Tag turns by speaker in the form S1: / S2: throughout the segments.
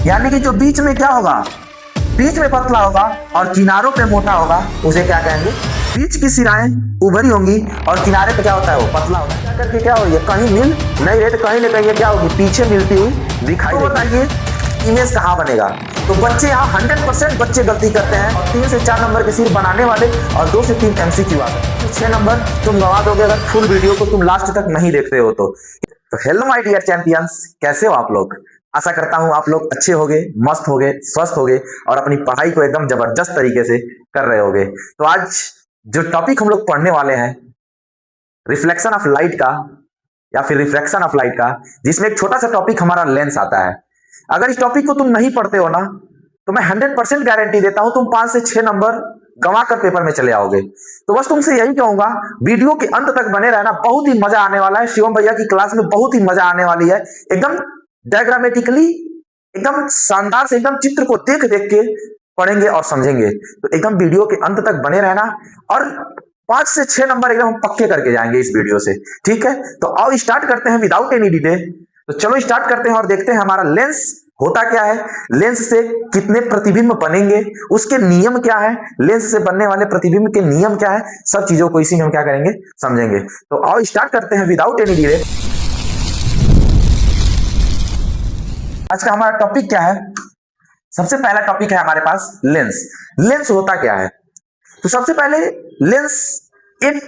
S1: यानी कि जो बीच में क्या होगा, बीच में पतला होगा और किनारों पे मोटा होगा, उसे क्या कहेंगे? बीच की सिराएं उभरी होंगी और किनारे पे क्या होता है, वो पतला होगा। क्या करके क्या होगी, कहीं मिल नहीं रहे तो कहीं ना कहीं क्या होगी, पीछे मिलती हुई दिखाई देगी। बताइए इमेज कहाँ बनेगा? तो बच्चे यहाँ 100% बच्चे गलती करते हैं और 3 से 4 नंबर के सिर्फ बनाने वाले और 2 से 3 MCQ आते हैं। तो 6 नंबर तुम गंवा दोगे अगर फुल वीडियो को तुम लास्ट तक नहीं देखते हो तो हेलो माय डियर चैंपियंस, कैसे हो आप लोग? आशा करता हूं आप लोग अच्छे होगे, मस्त होगे, स्वस्थ होगे और अपनी पढ़ाई को एकदम जबरदस्त तरीके से कर रहे होगे। तो आज जो टॉपिक हम लोग पढ़ने वाले हैं रिफ्लेक्शन ऑफ लाइट का या फिर रिफ्रैक्शन ऑफ लाइट का, जिसमें एक छोटा सा टॉपिक हमारा लेंस आता है। अगर इस टॉपिक को तुम नहीं पढ़ते हो ना तो मैं 100% गारंटी देता हूं तुम 5 से 6 नंबर गंवा कर पेपर में चले आओगे। तो बस तुमसे यही कहूंगा, वीडियो के अंत तक बने रहना, बहुत ही मजा आने वाला है। शिवम भैया की क्लास में बहुत ही मजा आने वाली है, एकदम डायग्रामेटिकली एकदम शानदार से एकदम चित्र को देख देख के पढ़ेंगे और समझेंगे। तो एकदम वीडियो के अंत तक बने रहना और 5 से 6 नंबर एकदम हम पक्के करके जाएंगे इस वीडियो से, ठीक है? तो आओ स्टार्ट करते हैं विदाउट एनी डिले। तो चलो स्टार्ट करते हैं और देखते हैं हमारा लेंस होता क्या है, लेंस से कितने प्रतिबिंब बनेंगे, उसके नियम क्या है, लेंस से बनने वाले प्रतिबिंब के नियम क्या है, सब चीजों को इसी में हम क्या करेंगे, समझेंगे। तो आओ स्टार्ट करते हैं विदाउट एनी डिले। आज का हमारा टॉपिक क्या है? सबसे पहला टॉपिक है हमारे पास लेंस। लेंस होता क्या है? तो सबसे पहले लेंस एक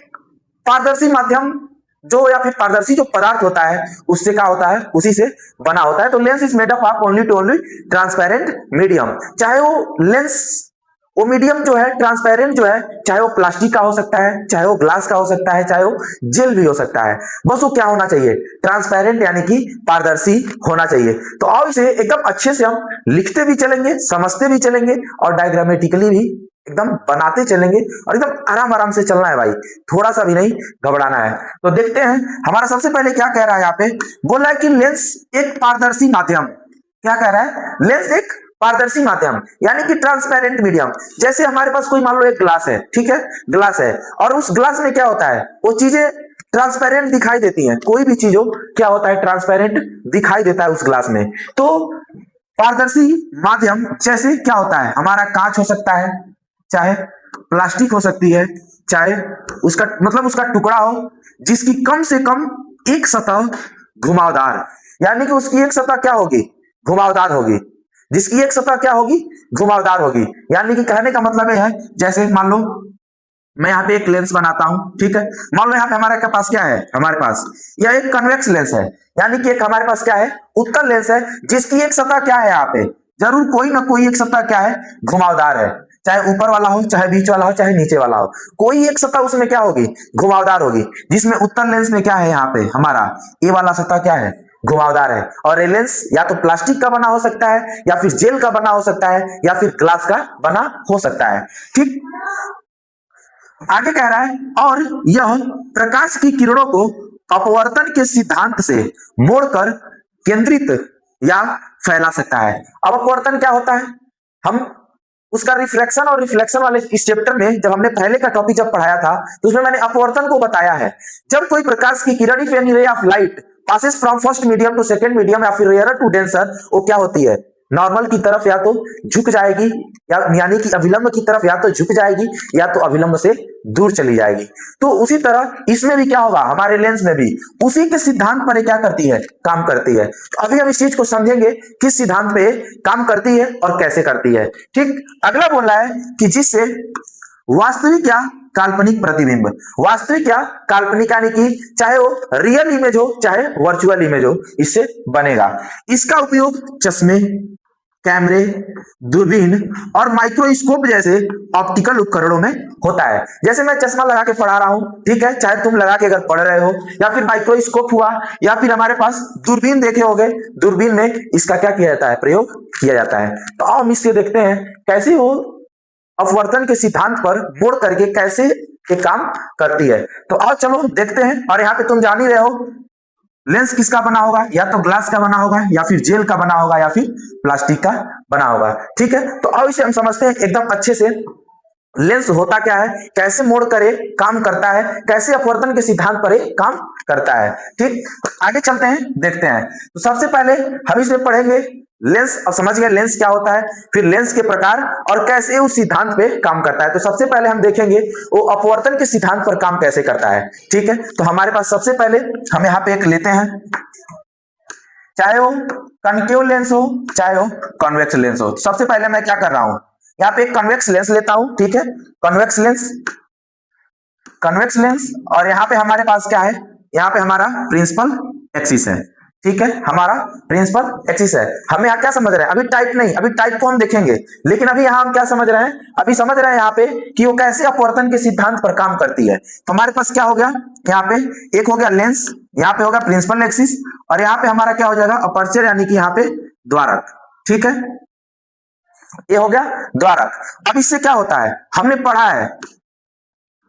S1: पारदर्शी माध्यम जो या फिर पारदर्शी जो पदार्थ होता है उससे क्या होता है, उसी से बना होता है। तो lens is made up of only two only transparent medium. चाहे वो लेंस, वो मीडियम जो है ट्रांसपेरेंट जो है, चाहे वो प्लास्टिक का हो सकता है, चाहे वो ग्लास का हो सकता है, चाहे वो जेल भी हो सकता है, बस वो क्या होना चाहिए, ट्रांसपेरेंट यानी कि पारदर्शी होना चाहिए। तो आओ इसे एकदम अच्छे से हम लिखते भी चलेंगे, समझते भी चलेंगे और डायग्रामेटिकली भी एकदम बनाते चलेंगे और एकदम आराम आराम से चलना है भाई, थोड़ा सा भी नहीं घबराना है। तो देखते हैं हमारा सबसे पहले क्या कह रहा है, यहाँ पे बोल रहा है कि लेंस एक पारदर्शी माध्यम। क्या कह रहा है? लेंस एक पारदर्शी माध्यम यानी कि ट्रांसपेरेंट मीडियम। जैसे हमारे पास कोई मान लो एक ग्लास है, ठीक है, ग्लास है और उस ग्लास में क्या होता है, वो चीजें ट्रांसपेरेंट दिखाई देती हैं, कोई भी चीज हो क्या होता है, ट्रांसपेरेंट दिखाई देता है उस ग्लास में। तो पारदर्शी माध्यम जैसे क्या होता है, हमारा कांच हो सकता है, चाहे प्लास्टिक हो सकती है, चाहे उसका मतलब उसका टुकड़ा हो जिसकी कम से कम एक सतह घुमावदार, यानी कि उसकी एक सतह क्या होगी, घुमावदार होगी, जिसकी एक सतह क्या होगी, घुमावदार होगी। यानी कि कहने का मतलब यह है, जैसे मान लो मैं यहाँ पे एक लेंस बनाता हूं, ठीक है, मान लो यहाँ पे हमारे के पास क्या है, हमारे पास यह एक कन्वेक्स लेंस है, यानी कि एक हमारे पास क्या है, उत्तल लेंस है, जिसकी एक सतह क्या है, यहाँ पे जरूर कोई ना कोई एक सतह क्या है, घुमावदार है, चाहे ऊपर वाला हो, चाहे बीच वाला हो, चाहे नीचे वाला हो, कोई एक सतह उसमें क्या होगी, घुमावदार होगी। जिसमें उत्तल लेंस में क्या है, यहाँ पे हमारा ये वाला सतह क्या है, घुमावदार है। और ये लेंस या तो प्लास्टिक का बना हो सकता है, या फिर जेल का बना हो सकता है, या फिर ग्लास का बना हो सकता है, ठीक। आगे कह रहा है और यह प्रकाश की किरणों को अपवर्तन के सिद्धांत से मोड़कर केंद्रित या फैला सकता है। अब अपवर्तन क्या होता है, हम उसका रिफ्लेक्शन और रिफ्लेक्शन वाले इस चैप्टर में जब हमने पहले का टॉपिक जब पढ़ाया था तो उसमें मैंने अपवर्तन को बताया है। जब कोई प्रकाश की किरण, if any ray of light passes from first medium to second medium या फिर रेयर टू डेंसर, वो क्या होती है, नॉर्मल की तरफ या तो झुक जाएगी, या यानी कि अभिलंब की तरफ या तो झुक जाएगी या तो अभिलंब से दूर चली जाएगी। तो उसी तरह इसमें भी क्या होगा, हमारे लेंस में भी उसी के सिद्धांत पर क्या करती है, काम करती है। तो अभी हम इस चीज को समझेंगे किस सिद्धांत पे काम करती है और कैसे करती है, ठीक। अगला बोल रहा है कि जिससे वास्तविक या काल्पनिक प्रतिबिंब, वास्तविक या काल्पनिक यानी कि चाहे वो रियल इमेज हो चाहे वर्चुअल इमेज हो, इससे बनेगा। इसका उपयोग चश्मे, कैमरे, दूरबीन और माइक्रोस्कोप जैसे ऑप्टिकल उपकरणों में होता है। जैसे मैं चश्मा लगा के पढ़ा रहा हूं, ठीक है, चाहे तुम लगा के अगर पढ़ रहे हो, या फिर माइक्रोस्कोप हुआ, या फिर हमारे पास दूरबीन देखे होंगे, दूरबीन में इसका क्या किया जाता है, प्रयोग किया जाता है। तो आओ हम इससे देखते हैं कैसे वो अपवर्तन के सिद्धांत पर मोड़ करके कैसे ये काम करती है। तो आओ चलो देखते हैं। और यहाँ पे तुम जान ही रहे हो लेंस किसका बना होगा, या तो ग्लास का बना होगा, या फिर जेल का बना होगा, या फिर प्लास्टिक का बना होगा, ठीक है। तो आओ इसे हम समझते हैं एकदम अच्छे से। लेंस होता क्या है, कैसे मोड़ करे काम करता है, कैसे अपवर्तन के सिद्धांत पर काम करता है। ठीक, तो आगे चलते हैं, देखते हैं। तो सबसे पहले हम इसमें पढ़ेंगे लेंस। अब समझ गए लेंस क्या होता है, फिर लेंस के प्रकार और कैसे उस सिद्धांत पे काम करता है। तो सबसे पहले हम देखेंगे वो अपवर्तन के सिद्धांत पर काम कैसे करता है। ठीक है, तो हमारे पास सबसे पहले हम यहाँ पे एक लेते हैं, चाहे वो कनकेव लेंस हो चाहे वो कॉन्वेक्स लेंस हो। सबसे पहले मैं क्या कर रहा हूं, यहाँ पे एक कन्वेक्स लेंस लेता हूं। ठीक है, कन्वेक्स लेंस, कन्वेक्स लेंस, और यहाँ पे हमारे पास क्या है, यहाँ पे हमारा प्रिंसिपल एक्सिस है। ठीक है, हमारा प्रिंसिपल एक्सिस है। हमें यहाँ क्या समझ रहे हैं, अभी टाइप नहीं, अभी टाइप को हम देखेंगे, लेकिन अभी यहाँ हम क्या समझ रहे हैं, अभी समझ रहे हैं यहाँ पे कि वो कैसे अपवर्तन के सिद्धांत पर काम करती है। तो हमारे पास क्या हो गया, यहाँ पे एक हो गया लेंस, यहाँ पे होगा प्रिंसिपल एक्सिस, और यहाँ पे हमारा क्या हो जाएगा अपर्चर, यानी कि यहाँ पे द्वारक। ठीक है, ये हो गया द्वारक। अब इससे क्या होता है, हमने पढ़ा है,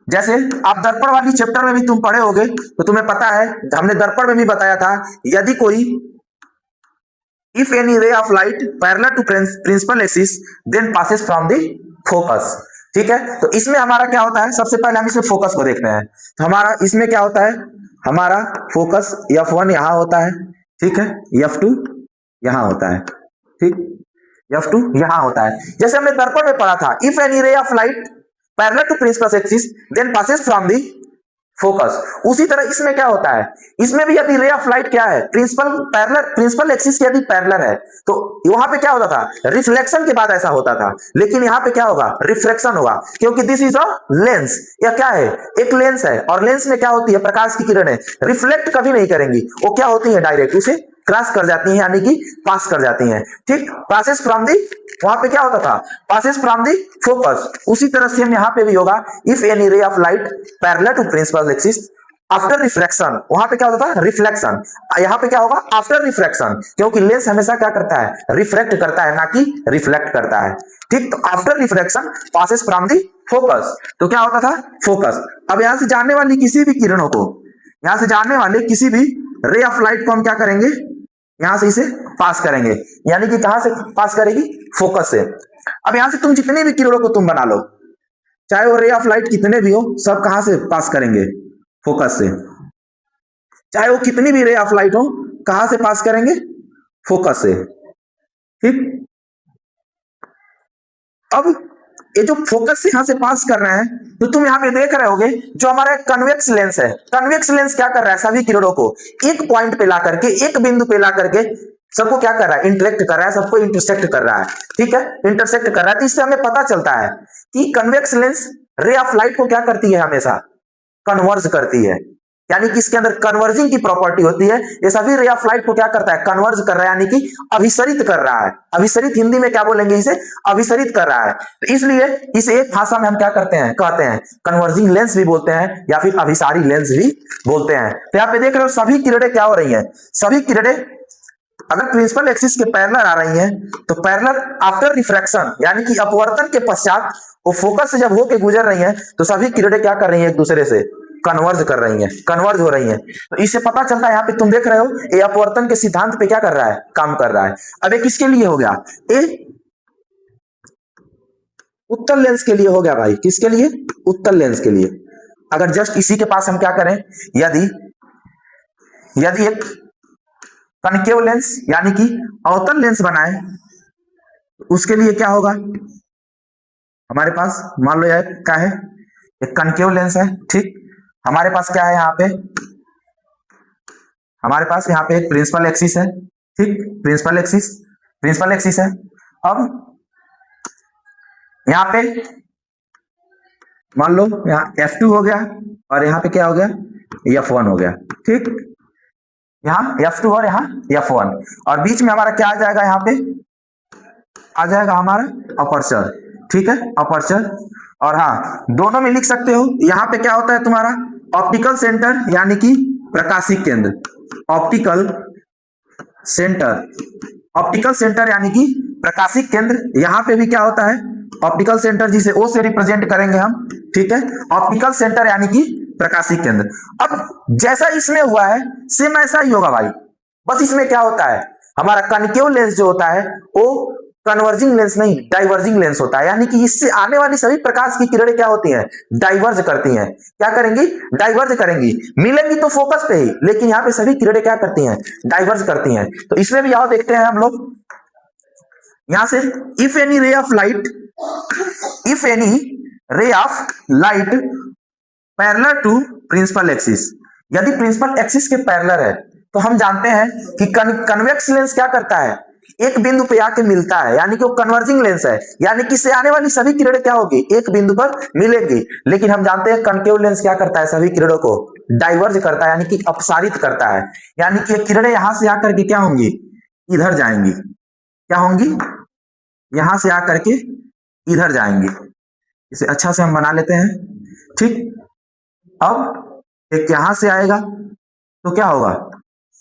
S1: जैसे आप दर्पण वाली चैप्टर में भी तुम पढ़े होगे, तो तुम्हें पता है, हमने दर्पण में भी बताया था, यदि कोई if any ray of light parallel to principal axis then passes from the focus. ठीक है, तो इसमें हमारा क्या होता है, सबसे पहले हम इसमें फोकस को देखते हैं। तो हमारा इसमें क्या होता है, हमारा फोकस F1 यहां होता है। ठीक है, F2 यहां होता है। ठीक, F2 यहां होता है। जैसे हमने दर्पण में पढ़ा था, if any ray of light parallel to principal axis then passes from the focus. उसी तरह इसमें क्या होता है, इसमें भी यदि रे ऑफ लाइट क्या है, प्रिंसिपल एक्सिस के यदि पैरेलल है, तो वहां पे क्या होता था, रिफ्लेक्शन के बाद ऐसा होता था, लेकिन यहाँ पे क्या होगा, रिफ्रैक्शन होगा, क्योंकि दिस इज अ लेंस। यह क्या है, एक लेंस है, और लेंस में क्या होती है, प्रकाश की किरणें रिफ्लेक्ट कभी नहीं करेंगी, वो क्या होती है, डायरेक्ट उसे क्रॉस कर जाती हैं, यानी कि पास कर जाती हैं। ठीक, पासेस फ्रॉम दी, वहां पे क्या होता था, पासेस फ्रॉम दी फोकस। उसी तरह से हम यहाँ पे भी होगा, if any ray of light parallel to principal axis after refraction, वहां पे क्या होता था, रिफ्लेक्शन। यहाँ पे क्या होगा, आफ्टर रिफ्रैक्शन, क्योंकि लेंस हमेशा क्या करता है, रिफ्रैक्ट करता है, ना कि रिफ्लेक्ट करता है। ठीक, तो after refraction passes from the focus, तो क्या होता था, फोकस। अब यहां से जाने वाली किसी भी किरणों को, यहां से जाने वाले किसी भी रे ऑफ लाइट को हम क्या करेंगे, यहां से इसे पास करेंगे, यानी कि कहां से पास करेगी, फोकस से। अब यहां से तुम जितने भी किरणों को तुम बना लो, चाहे वो रे ऑफ लाइट कितने भी हो, सब कहां से पास करेंगे, फोकस से। चाहे वो कितनी भी रे ऑफ लाइट हो, कहां से पास करेंगे, फोकस से। ठीक, अब ये जो फोकस से यहां से पास कर रहे हैं, तो तुम यहां पे देख रहे होगे, जो हमारा कन्वेक्स लेंस है, कन्वेक्स लेंस क्या कर रहा है, सभी किरणों को एक पॉइंट पे ला करके, एक बिंदु पे ला करके सबको क्या कर रहा है, इंटरेक्ट कर रहा है, सबको इंटरसेक्ट कर रहा है। ठीक है, इंटरसेक्ट कर रहा है। तो इससे हमें पता चलता है कि कन्वेक्स लेंस रे ऑफ लाइट को क्या करती है, हमेशा कन्वर्ज करती है, यानी कि इसके अंदर कन्वर्जिंग की प्रॉपर्टी होती है। ये सभी रे ऑफ लाइट को क्या करता है, कन्वर्ज कर रहा है, यानी कि अभिसरित कर रहा है। अभिसरित हिंदी में क्या बोलेंगे, इसे अभिसरित कर रहा है। तो इसलिए इसे एक भाषा में हम क्या करते हैं, कहते हैं कन्वर्जिंग लेंस भी बोलते हैं, या फिर अभिसारी लेंस भी बोलते हैं। तो यहाँ पे देख रहे हो, सभी किरणें क्या हो रही है, सभी किरणें अगर प्रिंसिपल एक्सिस के पैरेलल आ रही हैं, तो पैरेलल आफ्टर रिफ्रैक्शन, यानी कि अपवर्तन के पश्चात वो फोकस से जब होके गुजर रही हैं, तो सभी किरणें क्या कर रही हैं, एक दूसरे से कन्वर्ज कर रही हैं, कन्वर्ज हो रही हैं। तो इससे पता चलता है, यहाँ पे तुम देख रहे हो, ये अपवर्तन के सिद्धांत पे क्या कर रहा है, काम कर रहा है। अब ये किसके लिए हो गया, ये उत्तल लेंस के लिए हो गया भाई, किसके लिए, उत्तल लेंस के लिए। अगर जस्ट इसी के पास हम क्या करें, यदि एक कनकेव लेंस यानी कि अवतल लेंस बनाए, उसके लिए क्या होगा, हमारे पास मान लो यार क्या है, एक कनकेव लेंस है। ठीक, हमारे पास क्या है, यहाँ पे हमारे पास यहाँ पे एक प्रिंसिपल एक्सिस है। ठीक, प्रिंसिपल एक्सिस है। अब यहाँ पे मान लो यहाँ F2 हो गया, और यहाँ पे क्या हो गया, F1 हो गया। ठीक, यहाँ F2 और यहाँ F1, और बीच में हमारा क्या आ जाएगा, यहाँ पे आ जाएगा हमारा अपर्चर। ठीक है, अपर्चर। और हाँ, दोनों में लिख सकते हो। यहाँ पे क्या होता है तुम्हारा ऑप्टिकल सेंटर, यानी कि प्रकाशिक केंद्र, ऑप्टिकल सेंटर यानी कि प्रकाशिक केंद्र। यहाँ पे भी क्या होता है, ऑप्टिकल सेंटर, जिसे O से रिप्रेजेंट करेंगे हम। ठीक है, ऑप्टिकल सेंटर यानी कि प्रकाशिक केंद्र। अब जैसा इसमें हुआ है, सेम ऐसा ही होगा भाई, बस इसमें क्या होता है, हमारा कनकेव लेंस जो होता है वो कन्वर्जिंग लेंस नहीं, डाइवर्जिंग लेंस होता है। यानी कि इससे आने वाली सभी प्रकाश की किरणें क्या होती हैं, डाइवर्ज करती हैं। क्या करेंगी, डाइवर्ज करेंगी। मिलेंगी तो फोकस पे ही, लेकिन यहाँ पे सभी किरणें क्या करती हैं, डाइवर्ज करती हैं। तो इसमें भी आओ देखते हैं हम लोग यहां से, if any ray of light, if any ray of light parallel to principal axis, यदि प्रिंसिपल एक्सिस के पैरेलल है तो हम जानते हैं कि कन्वेक्स लेंस क्या करता है, एक बिंदु पे आके मिलता है, यानी कि वो कन्वर्जिंग लेंस है। यानी कि इससे आने वाली सभी किरणें क्या होगी, एक बिंदु पर मिलेंगी। लेकिन हम जानते हैं कनकेव लेंस क्या करता है, सभी किरणों को डाइवर्ज करता है, यानी कि अपसारित करता है। यानी कि किरणें यहां से आकर के क्या होंगी, इधर जाएंगी। क्या होंगी, यहां से आकर के इधर जाएंगी। इसे अच्छा से हम बना लेते हैं। ठीक, अब एक यहां से आएगा तो क्या होगा,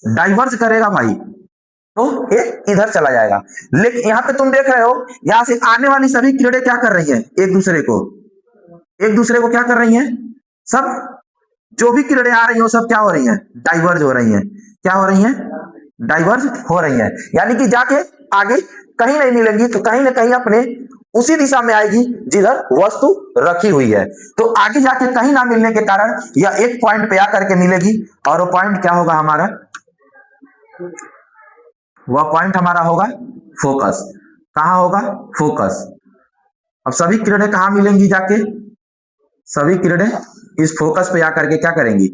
S1: डाइवर्ज करेगा भाई, तो एक इधर चला जाएगा। लेकिन यहां पे तुम देख रहे हो, यहां से आने वाली सभी किरणें क्या कर रही हैं, एक दूसरे को क्या कर रही हैं, सब जो भी किरणें आ रही हो सब क्या हो रही हैं, डाइवर्ज हो रही हैं। क्या हो रही हैं, डाइवर्ज हो रही हैं। यानी कि जाके आगे कहीं नहीं मिलेंगी तो कहीं ना कहीं अपने उसी दिशा में आएगी जिधर वस्तु रखी हुई है। तो आगे जाके कहीं ना मिलने के कारण यह एक पॉइंट पे आकर के मिलेगी, और वो पॉइंट क्या होगा हमारा, वह पॉइंट हमारा होगा फोकस। कहां होगा, फोकस। अब सभी किरणें कहां मिलेंगी जाके, सभी किरणें इस फोकस पे आकर के क्या करेंगी,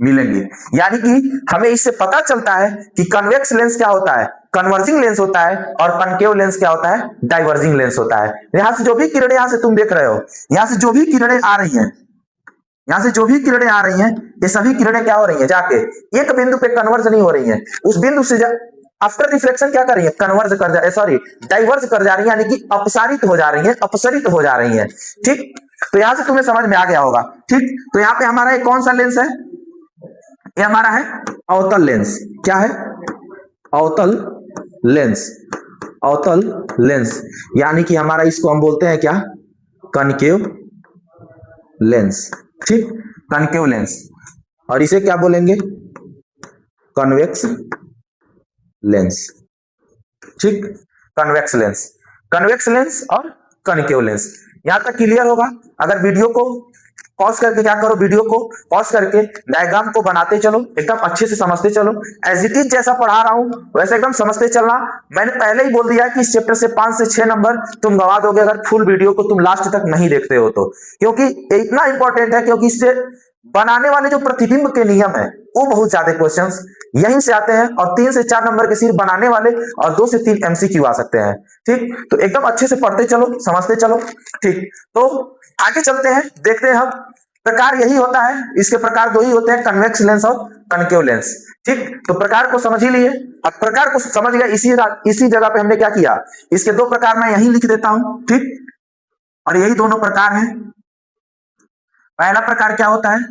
S1: मिलेंगी। यानी कि हमें इससे पता चलता है कि कन्वेक्स लेंस क्या होता है, कन्वर्जिंग लेंस होता है, और कनकेव लेंस क्या होता है, डाइवर्जिंग लेंस होता है। यहां से जो भी किरणें यहां से तुम देख रहे हो, यहां से जो भी किरणें आ रही हैं, यहां से जो भी किरणें आ रही हैं, ये सभी किरणें क्या हो रही हैं, जाके एक बिंदु पे कन्वर्ज नहीं हो रही हैं, उस बिंदु से आफ्टर रिफ्लेक्शन क्या कर रही है, कन्वर्ज कर जा सॉरी डाइवर्ज कर जा रही है, यानी कि अपसारित हो जा रही है, अपसरित हो जा रही है। ठीक, तो यहां से तुम्हें समझ में आ गया होगा। ठीक, तो यहाँ पे हमारा एक कौन सा लेंस है, ये हमारा है अवतल लेंस। क्या है, अवतल लेंस, अवतल लेंस। यानी कि हमारा इसको हम बोलते हैं क्या, कनकेव लेंस। ठीक, कनकेव लेंस। और इसे क्या बोलेंगे, कन्वेक्स लेंस। ठीक, कन्वेक्स लेंस, कन्वेक्स लेंस और कनकेव लेंस। यहां तक क्लियर होगा। अगर वीडियो को पॉज करके क्या करो, वीडियो को पॉज करके डायग्राम को बनाते चलो, एकदम अच्छे से समझते चलो। एज इट इज जैसा पढ़ा रहा हूं वैसे एकदम समझते चलना। मैंने पहले ही बोल दिया कि इस चैप्टर से 5 से 6 नंबर तुम गवा दोगे अगर फुल वीडियो को तुम लास्ट तक नहीं देखते हो तो, क्योंकि इतना इंपॉर्टेंट है, क्योंकि इससे बनाने वाले जो प्रतिबिंब के नियम है वो बहुत ज्यादा क्वेश्चंस यहीं से आते हैं, और 3 से 4 नंबर के सिर्फ बनाने वाले और 2 से 3 एमसीक्यू आ सकते हैं। ठीक, तो एकदम अच्छे से पढ़ते चलो, समझते चलो। ठीक, तो आगे चलते हैं, देखते हैं हम प्रकार यही होता है। इसके प्रकार दो ही होते हैं, कन्वेक्स लेंस और कनकेव लेंस। ठीक, तो प्रकार को समझ ही लिए। अब प्रकार को समझ गए, इसी जगह पे हमने क्या किया, इसके 2 प्रकार मैं यहीं लिख देता हूं। ठीक, और यही दोनों प्रकार हैं। पहला प्रकार क्या होता है,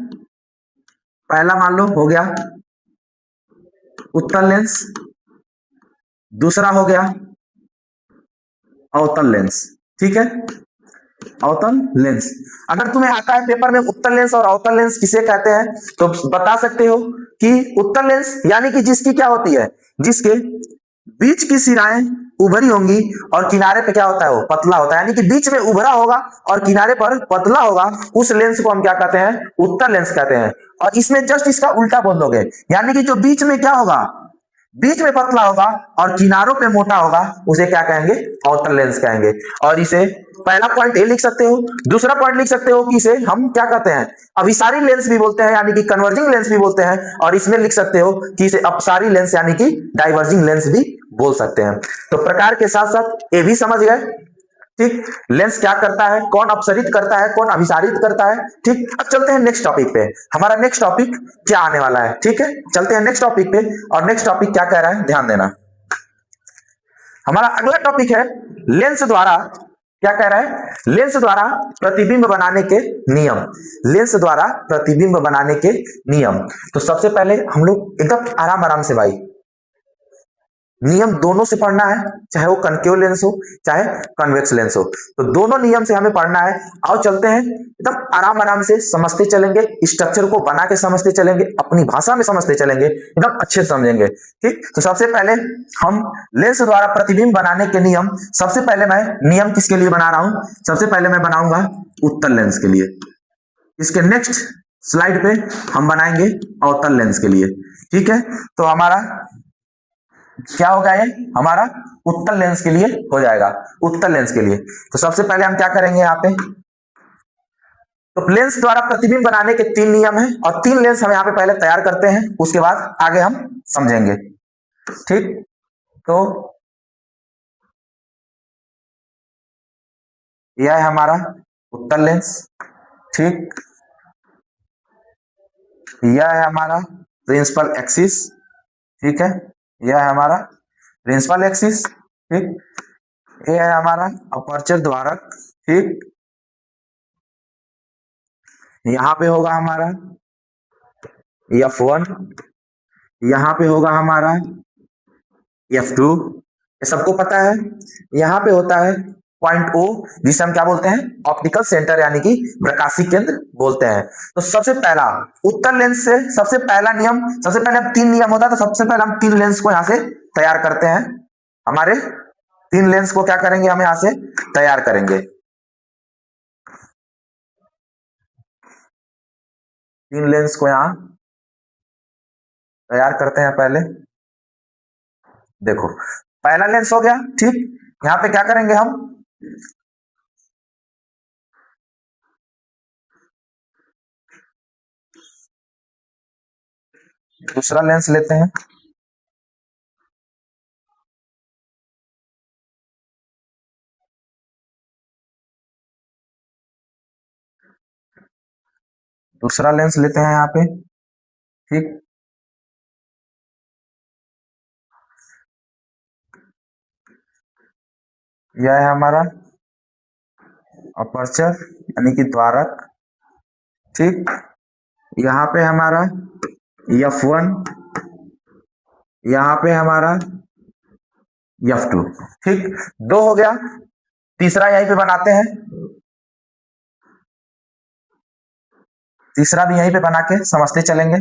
S1: पहला मान लो हो गया उत्तल लेंस, दूसरा हो गया अवतल लेंस। ठीक है, अवतल लेंस। अगर तुम्हें आता है पेपर में उत्तल लेंस और अवतल लेंस किसे कहते हैं, तो बता सकते हो कि उत्तल लेंस यानी कि जिसकी क्या होती है, जिसके बीच की सिराएं उभरी होंगी और किनारे पे क्या होता है, वो पतला होता है। यानी कि बीच में उभरा होगा और किनारे पर पतला होगा, उस लेंस को हम क्या कहते हैं, उत्तल लेंस कहते हैं। और इसमें जस्ट इसका उल्टा बोल दोगे, यानी कि जो बीच में क्या होगा, बीच में पतला होगा और किनारों पे मोटा होगा, उसे क्या कहेंगे, अवतल लेंस कहेंगे। और इसे पहला पॉइंट ये लिख सकते हो। दूसरा पॉइंट लिख सकते हो कि इसे हम क्या कहते हैं, अभिसारी लेंस भी बोलते हैं, यानी कि कन्वर्जिंग लेंस भी बोलते हैं। और इसमें लिख सकते हो कि इसे अपसारी लेंस यानी कि डाइवर्जिंग लेंस भी बोल सकते हैं। तो प्रकार के साथ साथ ये भी समझ गए। ठीक, लेंस क्या करता है, कौन अपसरित करता है, कौन अभिसारित करता है। ठीक, अब चलते हैं नेक्स्ट टॉपिक पे। हमारा नेक्स्ट टॉपिक क्या आने वाला है, ठीक है, चलते हैं नेक्स्ट टॉपिक पे। और नेक्स्ट टॉपिक क्या कह रहा है, ध्यान देना। हमारा अगला टॉपिक है लेंस द्वारा, क्या कह रहा है, लेंस द्वारा प्रतिबिंब बनाने के नियम। लेंस द्वारा प्रतिबिंब बनाने के नियम। तो सबसे पहले हम लोग एकदम आराम आराम से भाई, नियम दोनों से पढ़ना है, चाहे वो कनकेव लेंस हो चाहे कन्वेक्स लेंस हो, तो दोनों नियम से हमें पढ़ना है। आओ चलते हैं, एकदम आराम आराम से समझते चलेंगे, स्ट्रक्चर को बना के समझते चलेंगे, अपनी भाषा में समझते चलेंगे, एकदम अच्छे से समझेंगे। ठीक, तो सबसे पहले हम लेंस द्वारा प्रतिबिंब बनाने के नियम, सबसे पहले मैं नियम किसके लिए बना रहा हूं, सबसे पहले मैं बनाऊंगा उत्तल लेंस के लिए। इसके नेक्स्ट स्लाइड पे हम बनाएंगे अवतल लेंस के लिए। ठीक है, तो हमारा क्या होगा, ये हमारा उत्तल लेंस के लिए हो जाएगा, उत्तल लेंस के लिए। तो सबसे पहले हम क्या करेंगे यहाँ पे, तो लेंस द्वारा प्रतिबिंब बनाने के 3 नियम हैं और 3 लेंस हम यहाँ पे पहले तैयार करते हैं, उसके बाद आगे हम समझेंगे। ठीक, तो यह है हमारा उत्तल लेंस। ठीक, यह है हमारा प्रिंसिपल एक्सिस। ठीक है, यह है हमारा प्रिंसिपल एक्सिस। ठीक, यह है हमारा अपर्चर द्वारक। ठीक, यहां पे होगा हमारा F1, यहां पे होगा हमारा F2, ये सबको पता है। यहां पे होता है पॉइंट O, जिसे हम क्या बोलते हैं, ऑप्टिकल सेंटर यानी कि प्रकाशी केंद्र बोलते हैं। तो सबसे पहला उत्तल लेंस से सबसे पहला नियम, सबसे पहले 3 नियम होता है, तो सबसे पहले हम 3 लेंस को यहां से तैयार करते हैं। हमारे 3 लेंस को क्या करेंगे, हम यहां से तैयार करेंगे। 3 लेंस को यहां तैयार करते हैं पहले। देखो, पहला लेंस हो गया। ठीक, यहां पे क्या करेंगे हम, दूसरा लेंस लेते हैं। दूसरा लेंस लेते हैं यहाँ पे। ठीक, यह है हमारा अपर्चर यानी कि द्वारक। ठीक, यहाँ पे हमारा F1, यहाँ पे हमारा F2। ठीक, 2 हो गया, तीसरा यहीं पे बनाते हैं, तीसरा भी यहीं पे बना के समझते चलेंगे।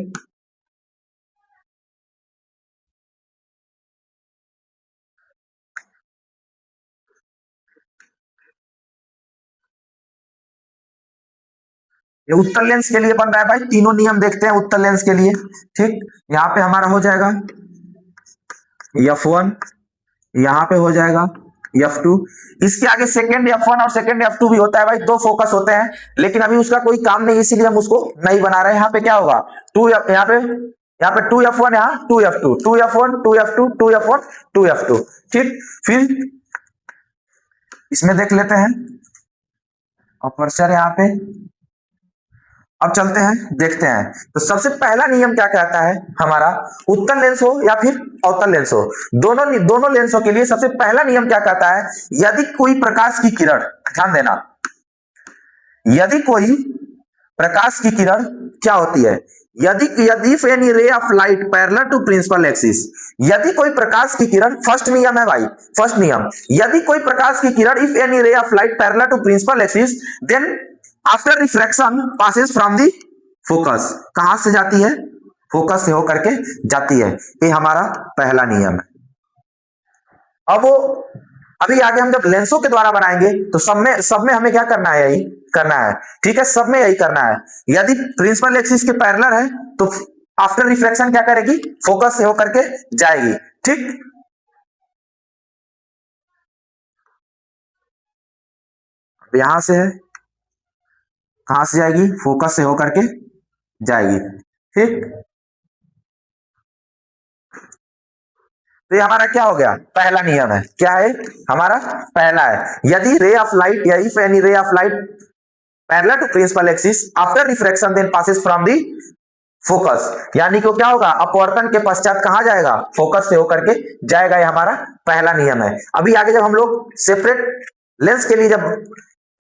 S1: ये उत्तल लेंस के लिए बन रहा है भाई, तीनों नियम देखते हैं उत्तल लेंस के लिए। ठीक, यहाँ पे हमारा हो जाएगा F1, यहाँ पे हो जाएगा F2, इसके आगे सेकेंड F1 और सेकेंड F2 भी होता है भाई, 2 फोकस होते हैं, लेकिन अभी उसका कोई काम नहीं, इसीलिए हम उसको नहीं बना रहे हैं। यहाँ पे क्या होगा, 2 यहाँ पे 2F1, यहाँ 2F2, 2F1, 2F2, 2F1, 2F2। ठीक, फिर इसमें देख लेते हैं अपर्चर यहाँ पे। अब चलते हैं, देखते हैं, तो सबसे पहला नियम क्या कहता है हमारा, उत्तल लेंस हो या फिर अवतल लेंस हो, दोनों लेंसों के लिए सबसे पहला नियम क्या कहता है, यदि कोई प्रकाश की किरण, ध्यान देना, यदि कोई प्रकाश की किरण क्या होती है, यदि any ray of light parallel to principal axis, यदि कोई प्रकाश की किरण, फर्स्ट नियम है भाई, फर्स्ट नियम, यदि कोई प्रकाश की किरण, if any ray of light parallel to principal axis, then after refraction passes from the focus, कहां से जाती है, फोकस से होकर के जाती है। ये हमारा पहला नियम है। अब वो अभी आगे हम जब लेंसों के द्वारा बनाएंगे तो सब में हमें क्या करना है, यही करना है। ठीक है, सब में यही करना है, यदि प्रिंसिपल एक्सिस के पैरेलल है तो आफ्टर रिफ्रैक्शन क्या करेगी, फोकस से होकर के जाएगी। ठीक, यहां से है, कहां से जाएगी, फोकस से होकर के जाएगी। ठीक, तो ये हमारा क्या हो गया, पहला नियम है, क्या है हमारा, पहला है, यदि रे ऑफ लाइट या if any ray of light parallel to principal axis after refraction then passes from the focus, यानी कि क्या होगा, अपवर्तन के पश्चात कहां जाएगा, फोकस से होकर के जाएगा, ये हमारा पहला नियम है। अभी आगे जब हम लोग सेपरेट लेंस के लिए जब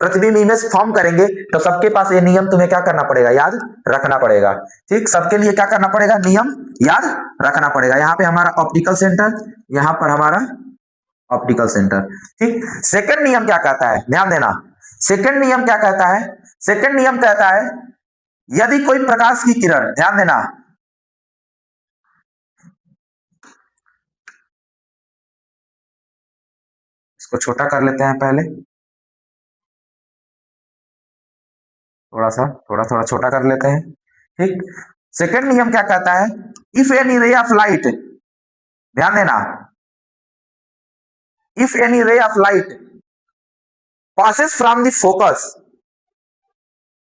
S1: प्रतिबिंब इमेज फॉर्म करेंगे तो सबके पास ये नियम तुम्हें क्या करना पड़ेगा, याद रखना पड़ेगा। ठीक, सबके लिए क्या करना पड़ेगा, नियम याद रखना पड़ेगा। यहाँ पे हमारा ऑप्टिकल सेंटर, यहाँ पर हमारा ऑप्टिकल सेंटर। ठीक, सेकंड नियम क्या कहता है, ध्यान देना। सेकंड नियम क्या कहता है, सेकंड नियम कहता है यदि कोई प्रकाश की किरण, ध्यान देना, इसको छोटा कर लेते हैं पहले, थोड़ा थोड़ा छोटा कर लेते हैं। ठीक, सेकंड नियम क्या कहता है, if any ray of light, ध्यान देना, if any ray of light passes from the focus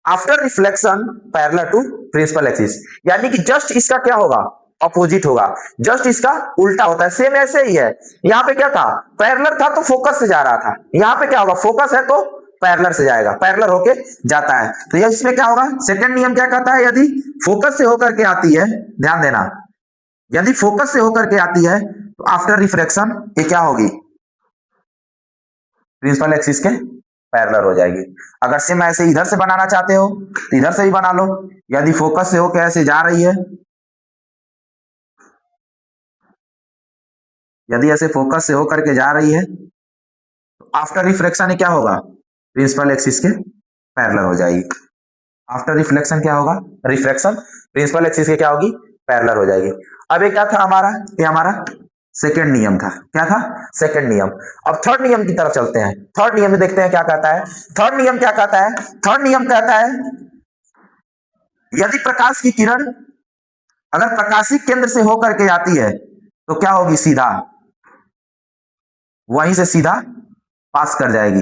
S1: after reflection parallel to principal axis, यानी कि जस्ट इसका क्या होगा, अपोजिट होगा, जस्ट इसका उल्टा होता है। सेम ऐसे ही है, यहाँ पे क्या था, पैरेलल था तो फोकस से जा रहा था, यहाँ पे क्या होगा, फोकस है तो पैरेलल से जाएगा, पैरेलल होके जाता है। तो यह इसमें क्या होगा, सेकंड नियम क्या कहता है, यदि फोकस से होकर के आती है, ध्यान देना, यदि फोकस से होकर के आती है तो आफ्टर रिफ्रैक्शन ये क्या होगी, प्रिंसिपल एक्सिस के पैरेलल हो जाएगी। अगर सेम ऐसे इधर से बनाना चाहते हो तो इधर से ही बना लो, यदि फोकस से होकर ऐसे जा रही है, यदि ऐसे फोकस से होकर के जा रही है तो आफ्टर रिफ्लेक्शन क्या होगा, प्रिंसिपल एक्सिस के पैरेलल हो जाएगी। आफ्टर रिफ्लेक्शन क्या होगा, रिफ्रैक्शन प्रिंसिपल एक्सिस के क्या होगी, पैरेलल हो जाएगी। अब ये क्या था हमारा, ये हमारा सेकंड नियम था, क्या था, सेकंड नियम। अब थर्ड नियम की तरफ चलते हैं, थर्ड नियम में देखते हैं क्या कहता है। थर्ड नियम क्या कहता है, थर्ड नियम कहता है यदि प्रकाश की किरण अगर प्रकाशिक केंद्र से होकर के आती है तो क्या होगी, सीधा वहीं से सीधा पास कर जाएगी।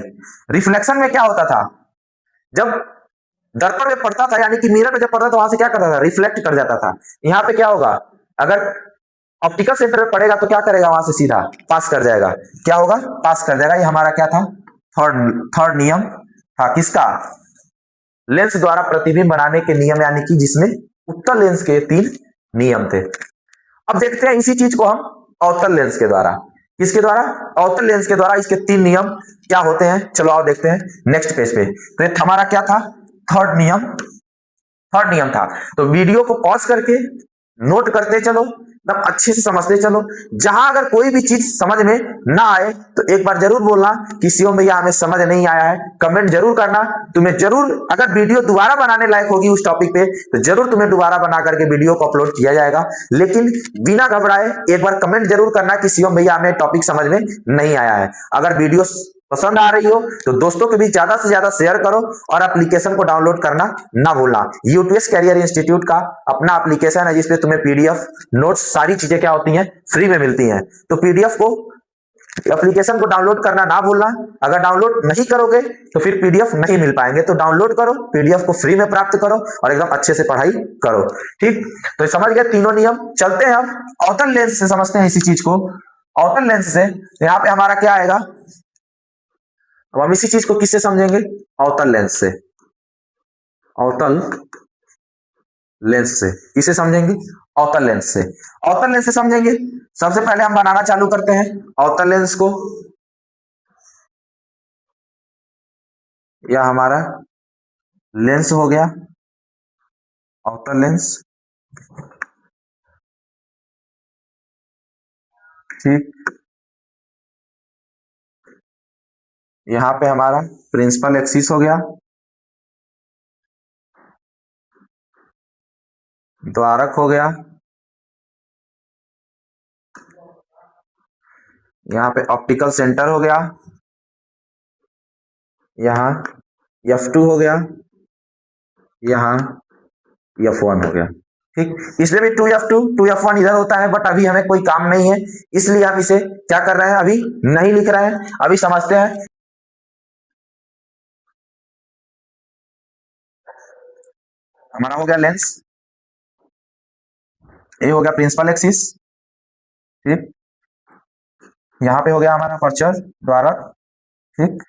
S1: रिफ्लेक्शन में क्या होता था, जब दर्पण में पड़ता था, यानी कि मिरर में जब पड़ता था तो वहां से क्या करता था, रिफ्लेक्ट कर जाता था। यहाँ पे क्या होगा, अगर ऑप्टिकल सेंटर में पड़ेगा तो क्या करेगा, वहां से सीधा पास कर जाएगा, क्या होगा, पास कर जाएगा। ये हमारा क्या था, थर्ड नियम था, किसका, लेंस द्वारा प्रतिबिंब बनाने के नियम, यानी कि जिसमें उत्तल लेंस के 3 नियम थे। अब देखते हैं इसी चीज को हम अवतल लेंस के द्वारा, किसके द्वारा, अवतल लेंस के द्वारा इसके 3 नियम क्या होते हैं। चलो आओ देखते हैं नेक्स्ट पेज पे। तो ये हमारा क्या था, थर्ड नियम, थर्ड नियम था। तो वीडियो को पॉज करके नोट करते चलो, एकदम अच्छे से समझते चलो। जहां अगर कोई भी चीज समझ में ना आए तो एक बार जरूर बोलना कि शिवम भैया हमें समझ नहीं आया है, कमेंट जरूर करना। तुम्हें जरूर, अगर वीडियो दोबारा बनाने लायक होगी उस टॉपिक पे तो जरूर तुम्हें दोबारा बना करके वीडियो को अपलोड किया जाएगा। लेकिन बिना घबराए एक बार कमेंट जरूर करना कि शिवम भैया हमें टॉपिक समझ में नहीं आया है। अगर वीडियो पसंद आ रही हो तो दोस्तों के बीच ज्यादा से ज्यादा शेयर करो और एप्लीकेशन को डाउनलोड करना ना भूलना। यूटीएस कैरियर इंस्टीट्यूट का अपना एप्लीकेशन है जिसपे तुम्हें पीडीएफ, नोट्स, सारी चीजें क्या होती हैं, फ्री में मिलती हैं। तो पीडीएफ को, एप्लीकेशन को डाउनलोड करना ना भूलना। अगर डाउनलोड नहीं करोगे तो फिर पीडीएफ नहीं मिल पाएंगे, तो डाउनलोड करो, पीडीएफ को फ्री में प्राप्त करो और एकदम अच्छे से पढ़ाई करो। ठीक, तो समझ गए तीनों नियम। चलते हैं हम अवतल लेंस से समझते हैं इसी चीज को। अवतल लेंस से यहाँ पे हमारा क्या आएगा, अब हम इसी चीज को किससे समझेंगे, अवतल लेंस से। अवतल लेंस से किसे समझेंगे, अवतल लेंस से। अवतल लेंस से समझेंगे, सबसे पहले हम बनाना चालू करते हैं अवतल लेंस को। यह हमारा लेंस हो गया, अवतल लेंस। ठीक, यहां पे हमारा प्रिंसिपल एक्सिस हो गया, द्वारक हो गया, यहाँ पे ऑप्टिकल सेंटर हो गया, यहाँ F2 हो गया, यहाँ F1 हो गया। ठीक, इसमें भी 2F2 2F1 इधर होता है, बट अभी हमें कोई काम नहीं है इसलिए हम इसे क्या कर रहे हैं, अभी नहीं लिख रहे हैं, अभी समझते हैं। हमारा हो गया लेंस, ये हो गया प्रिंसिपल एक्सिस। ठीक, यहाँ पे हो गया हमारा अपर्चर, द्वारक। ठीक,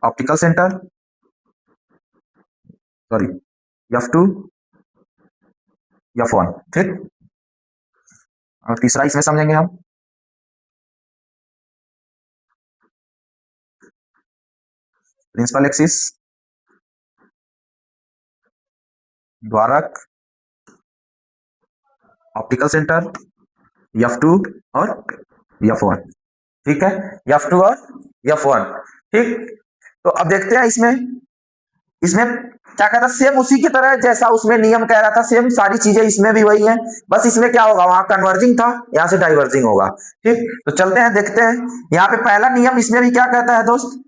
S1: optical centre, sorry F2 F1। ठीक, और तीसरा इसमें समझेंगे हम, प्रिंसिपल एक्सिस, द्वारक, ऑप्टिकल सेंटर, F2 और F1। ठीक है, F2 और F1। ठीक, तो अब देखते हैं इसमें इसमें क्या कहता है, सेम उसी की तरह जैसा उसमें नियम कह रहा था, सेम सारी चीजें इसमें भी वही है, बस इसमें क्या होगा, वहां कन्वर्जिंग था, यहां से डाइवर्जिंग होगा। ठीक, तो चलते हैं देखते हैं, यहाँ पे पहला नियम इसमें भी क्या कहता है दोस्त,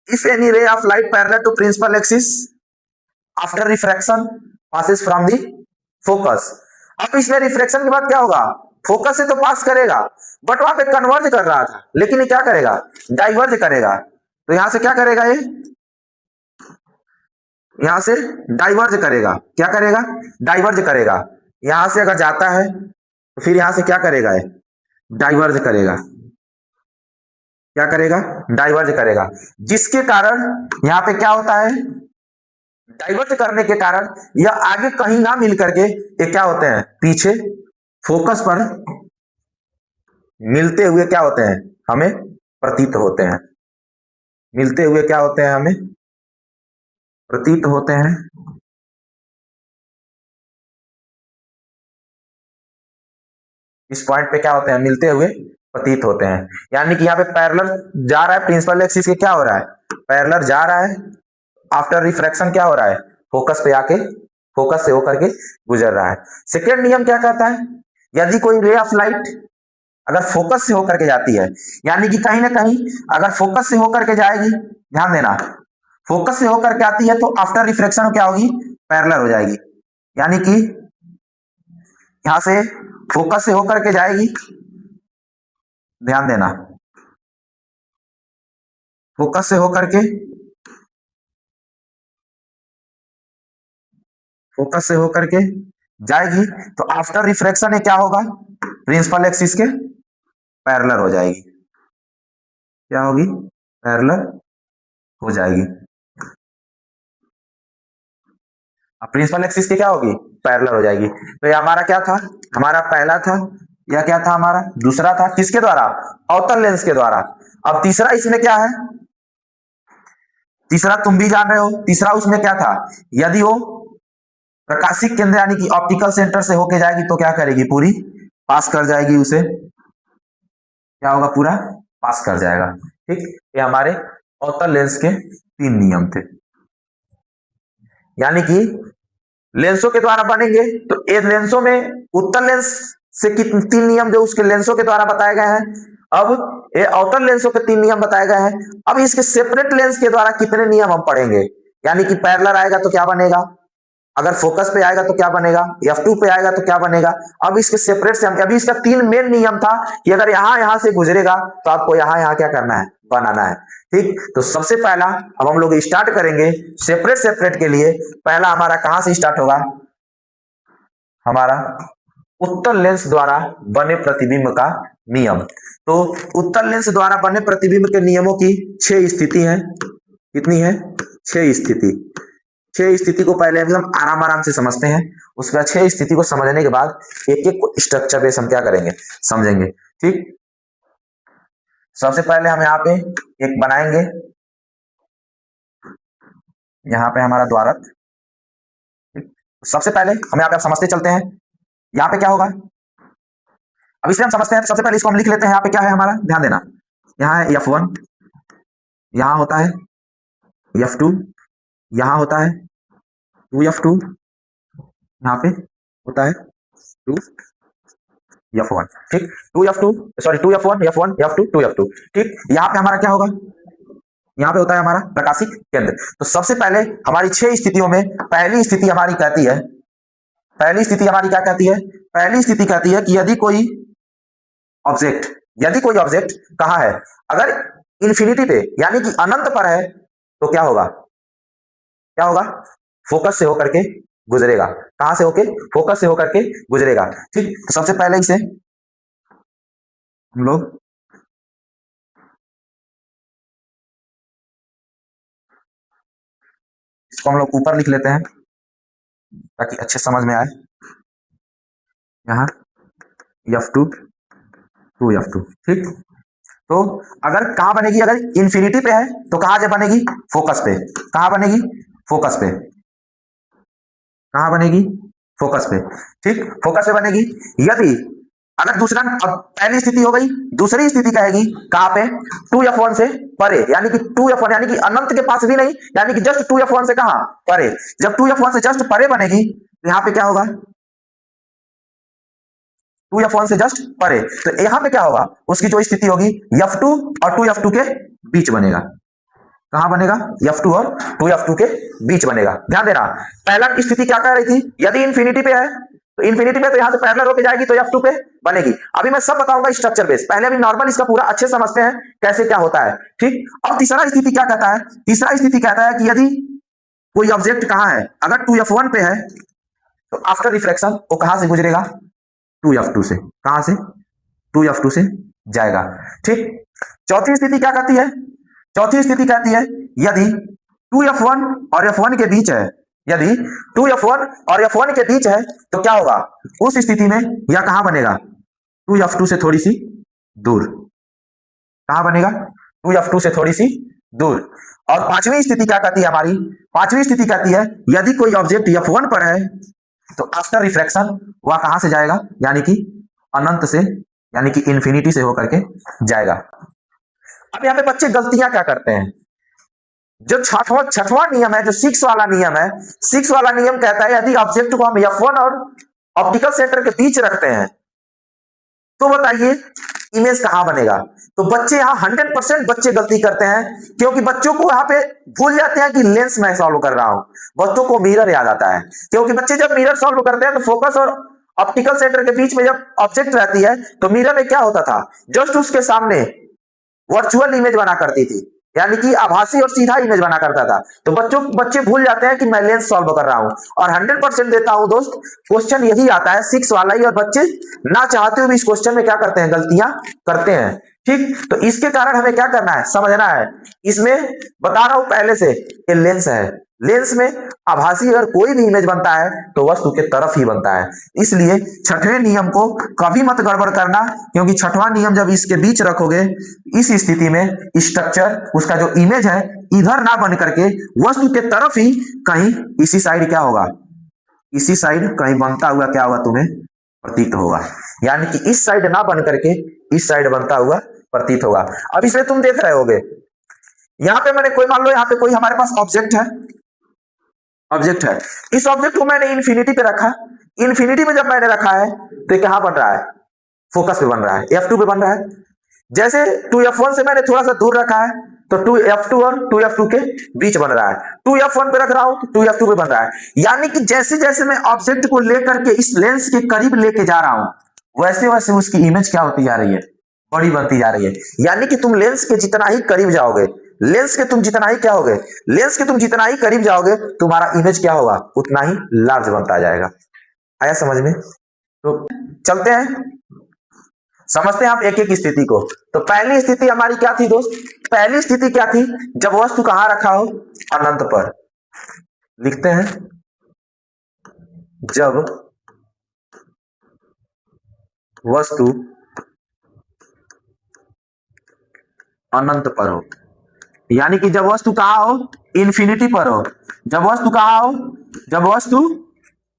S1: if any ray of light parallel to principal axis after refraction passes from the focus. अब इसमें रिफ्रैक्शन के बाद क्या होगा, फोकस से तो पास करेगा, बट वहां पे कन्वर्ज कर रहा था, लेकिन ये क्या करेगा, डाइवर्ज करेगा। तो यहां से क्या करेगा ये, यहां से डाइवर्ज करेगा, क्या करेगा, डाइवर्ज करेगा। यहां से अगर जाता है तो फिर यहां से क्या करेगा, ये डाइवर्ज करेगा, क्या करेगा, डाइवर्ज करेगा, जिसके कारण यहां पे क्या होता है, डाइवर्ट करने के कारण यह आगे कहीं ना मिल करके ये क्या होते हैं, पीछे फोकस पर मिलते हुए क्या होते हैं, हमें प्रतीत होते हैं, मिलते हुए क्या होते हैं, हमें प्रतीत होते हैं। इस पॉइंट पे क्या होते हैं, मिलते हुए प्रतीत होते हैं। यानी कि यहाँ पे पैरेलल जा रहा है, प्रिंसिपल एक्सिस के क्या हो रहा है, पैरेलल जा रहा है, आफ्टर रिफ्रैक्शन क्या हो रहा है, फोकस पे आके, फोकस से होकर के गुजर रहा है। सेकेंड नियम क्या कहता है, यदि कोई रे ऑफ लाइट अगर फोकस से होकर के जाती है, यानी कि कहीं ना कहीं अगर फोकस से होकर के जाएगी, ध्यान देना, फोकस से होकर के आती है तो आफ्टर रिफ्लेक्शन क्या होगी, पैरेलल हो जाएगी। यानी कि यहां से फोकस से होकर के जाएगी, ध्यान देना, फोकस से होकर के, फोकस से होकर के जाएगी, तो आफ्टर रिफ्लेक्शन ये क्या होगा, प्रिंसिपल एक्सिस के पैरेलल हो जाएगी, क्या होगी, पैरेलल हो जाएगी। अब प्रिंसिपल एक्सिस की क्या होगी, पैरेलल हो जाएगी। तो ये हमारा क्या था, हमारा पहला था, या क्या था, हमारा दूसरा था, किसके द्वारा, अवतल लेंस के द्वारा। अब तीसरा इसमें क्या है, तीसरा तुम भी जान रहे हो, तीसरा उसमें क्या था, यदि वो प्रकाशिक केंद्र यानी कि ऑप्टिकल सेंटर से होके जाएगी तो क्या करेगी, पूरी पास कर जाएगी, उसे क्या होगा, पूरा पास कर जाएगा। ठीक, ये हमारे अवतल लेंस के तीन नियम थे। यानी कि लेंसों के द्वारा बनेंगे, तो ये लेंसों में उत्तल लेंस से तीन नियम जो उसके लेंसों के द्वारा बताए गए हैं, अब ये अवतल लेंसों के तीन नियम बताए गए हैं। अब इसके सेपरेट लेंस के द्वारा कितने नियम हम पढ़ेंगे, यानी कि पैरेलल आएगा तो क्या बनेगा, अगर फोकस पे आएगा तो क्या बनेगा, F2 पे आएगा तो क्या बनेगा। अब इसके सेपरेट से हम, अभी इसका तीन मेन नियम था कि अगर यहां से गुजरेगा तो आपको यहां क्या करना है, बनाना है। ठीक, तो सबसे पहला अब हम लोग स्टार्ट करेंगे सेपरेट सेपरेट के लिए। पहला हमारा कहां से स्टार्ट होगा, हमारा उत्तल लेंस द्वारा बने प्रतिबिंब का नियम। तो उत्तल लेंस द्वारा बने प्रतिबिंब के नियमों की 6 स्थिति है, कितनी है, 6 स्थिति। 6 स्थिति को पहले एकदम आराम आराम से समझते हैं, उसके बाद 6 स्थिति को समझने के बाद एक एक स्ट्रक्चर बेस हम क्या करेंगे, समझेंगे। ठीक, सबसे पहले हम यहाँ पे एक बनाएंगे, यहाँ पे हमारा द्वारक। सबसे पहले हम यहाँ पे समझते चलते हैं, यहाँ पे क्या होगा, अब इसलिए हम समझते हैं, तो सबसे पहले इसको हम लिख लेते हैं, यहाँ पे क्या है हमारा, ध्यान देना, यहाँ है F1, यहाँ होता है F2, यहाँ होता है 2F2, यहाँ पे होता है 2F1। ठीक, 2F2 sorry 2F1 F1 F2 2F2। ठीक, यहाँ पे हमारा क्या होगा, यहाँ पे होता है हमारा प्रकाशिक केंद्र। तो सबसे पहले हमारी 6 स्थितियों में पहली स्थिति हमारी कहती है, पहली स्थिति हमारी क्या कहती है, पहली स्थिति कहती है कि यदि कोई ऑब्जेक्ट, यदि कोई ऑब्जेक्ट कहाँ है, अगर इंफिनिटी पे यानी कि अनंत पर है तो क्या होगा, क्या होगा, फोकस से होकर के गुजरेगा, कहां से होके, फोकस से होकर के गुजरेगा। ठीक, तो सबसे पहले इसे हम लोग इसको हम लोग ऊपर लिख लेते हैं ताकि अच्छे समझ में आए। यहाँ F2 2F2। ठीक, तो अगर कहां बनेगी, अगर इंफिनिटी पे है तो कहां से बनेगी, फोकस पे। कहां बनेगी, फोकस पे। कहां बनेगी, फोकस पे। ठीक, फोकस पे बनेगी। यदि अगर दूसरा, अब पहली स्थिति हो गई, दूसरी स्थिति कहेगी कहां पे, 2f1 से परे, यानी कि 2f1 यानी कि अनंत के पास भी नहीं, यानी कि जस्ट 2f1 से कहां, परे। जब 2f1 से जस्ट परे बनेगी तो यहां पे क्या होगा, 2f1 से जस्ट परे, तो यहां पे क्या होगा, उसकी जो स्थिति होगी f2 और 2f2 के बीच बनेगा। कहां बनेगा, f2 और 2f2 के बीच बनेगा। ध्यान देना, पहला स्थिति क्या कह रही थी, यदि इंफिनिटी पे है तो इंफिनिटी पे तो यहां से पैरेलल होके जाएगी तो f2 पे बनेगी। अभी मैं सब बताऊंगा स्ट्रक्चर बेस, पहले अभी नॉर्मल इसका पूरा अच्छे समझते हैं कैसे क्या होता है। ठीक, अब तीसरा स्थिति क्या कहता है, तीसरा स्थिति कहता है कि यदि कोई ऑब्जेक्ट कहां है, अगर 2f1 पे है तो आफ्टर रिफ्लेक्शन वो कहां से गुजरेगा, 2f2 से। कहां से, 2f2 से जाएगा। ठीक, चौथी स्थिति क्या कहती है, चौथी स्थिति कहती है यदि 2f1 और f1 के बीच है, यदि 2f1 और f1 के बीच है तो क्या होगा, उस स्थिति में यह कहां बनेगा, 2f2 से थोड़ी सी दूर। कहां बनेगा, 2f2 से थोड़ी सी दूर। और पांचवी स्थिति क्या कहती है हमारी, पांचवी स्थिति कहती है यदि कोई ऑब्जेक्ट f1 पर है तो आफ्टर रिफ्लेक्शन वह कहां से जाएगा, यानी कि अनंत से, यानी कि इंफिनिटी से होकर के जाएगा। अब यहां पे बच्चे गलतियां क्या करते हैं, जो छठवां नियम है, जो 6 वाला नियम है, 6 वाला नियम कहता है यदि ऑब्जेक्ट को हम f1 और ऑप्टिकल सेंटर के बीच रखते हैं तो बताइए इमेज कहां बनेगा। तो बच्चे यहां 100% बच्चे गलती करते हैं, क्योंकि बच्चों को यहां पे भूल जाते हैं कि लेंस में सॉल्व कर रहा हूं, बच्चों को मिरर याद आता है। क्योंकि बच्चे जब मिरर सॉल्व करते हैं तो फोकस और ऑप्टिकल सेंटर के बीच में जब ऑब्जेक्ट रहती है तो मिरर में क्या होता था, जस्ट उसके सामने वर्चुअल इमेज बना करती थी, यानी कि आभासी और सीधा इमेज बना करता था। तो बच्चे भूल जाते हैं कि मैं लेंस सॉल्व कर रहा हूं। और 100% देता हूं दोस्त, क्वेश्चन यही आता है 6 वाला ही, और बच्चे ना चाहते हुए भी इस क्वेश्चन में क्या करते हैं, गलतियां करते हैं। ठीक, तो इसके कारण हमें क्या करना है, समझना है। इसमें बता रहा हूं पहले से, ये लेंस है, लेंस में आभासी अगर कोई भी इमेज बनता है तो वस्तु के तरफ ही बनता है। इसलिए छठवें नियम को कभी मत गड़बड़ करना, क्योंकि छठवां नियम जब इसके बीच रखोगे, इस स्थिति में स्ट्रक्चर, उसका जो इमेज है इधर ना बन करके वस्तु के तरफ ही कहीं इसी साइड क्या होगा, इसी साइड कहीं बनता हुआ क्या होगा, तुम्हें प्रतीत होगा। यानी कि इस साइड ना बन करके इस साइड बनता हुआ प्रतीत होगा। अब इसमें तुम देख रहे होगे, यहां पे मैंने कोई, मान लो यहां पे कोई हमारे पास ऑब्जेक्ट है, ऑब्जेक्ट है, इस ऑब्जेक्ट को मैंने इन्फिनिटी पे रखा, इन्फिनिटी पे जब मैंने रखा है तो ये कहां बन रहा है, फोकस पे बन रहा है, f2 पे बन रहा है। जैसे 2f1 से मैंने थोड़ा सा दूर रखा है तो 2f2 और 2f2 के बीच बन रहा है, 2f1 पे रख रहा हूं तो 2f2 पे बन रहा है। यानी कि जैसे जैसे मैं ऑब्जेक्ट को लेकर के इस लेंस के करीब लेके जा रहा हूं वैसे वैसे उसकी इमेज क्या होती जा रही है, बड़ी बनती जा रही है। यानी कि तुम लेंस के जितना ही करीब जाओगे, लेंस के तुम जितना ही क्या होगे, लेंस के तुम जितना ही करीब जाओगे तुम्हारा इमेज क्या होगा, उतना ही लार्ज बनता जाएगा। आया समझ में। तो चलते हैं, समझते हैं आप एक एक स्थिति को। तो पहली स्थिति हमारी क्या थी दोस्त, पहली स्थिति क्या थी, जब वस्तु कहां रखा हो, अनंत पर। लिखते हैं, जब वस्तु अनंत पर हो, यानी कि जब वस्तु कहां हो, इंफिनिटी पर हो। जब वस्तु कहां हो, जब वस्तु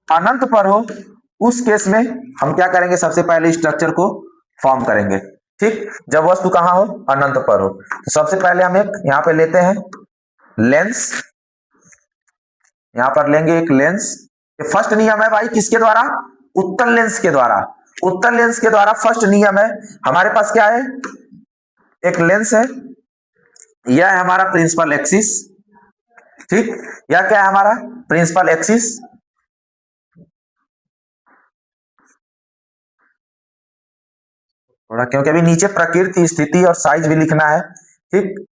S1: अनंत पर हो, उस केस में हम क्या करेंगे, सबसे पहले स्ट्रक्चर को फॉर्म करेंगे। ठीक, जब वस्तु कहां हो, अनंत पर हो, तो सबसे पहले हम एक यहां पे लेते हैं लेंस, यहां पर लेंगे एक लेंस। ये फर्स्ट नियम है भाई, किसके द्वारा, उत्तल लेंस के द्वारा। उत्तल लेंस के द्वारा फर्स्ट नियम है, हमारे पास क्या है, एक लेंस है, यह है हमारा प्रिंसिपल एक्सिस। ठीक, यह क्या है हमारा प्रिंसिपल एक्सिस। थोड़ा क्योंकि अभी नीचे प्रकृति, स्थिति और साइज भी लिखना है। ठीक,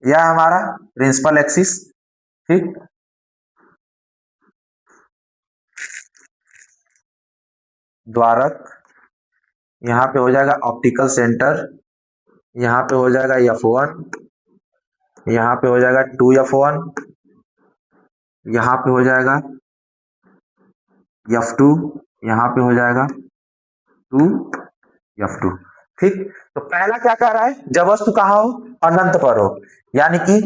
S1: यह हमारा प्रिंसिपल एक्सिस। ठीक, द्वारक, यहां पे हो जाएगा ऑप्टिकल सेंटर, यहां पे हो जाएगा f1, यहां पे हो जाएगा 2f1, यहां पे हो जाएगा f2, यहां पे हो जाएगा 2f2। ठीक, तो पहला क्या कह रहा है, जब वस्तु कहाँ हो, अनंत पर हो, यानी कि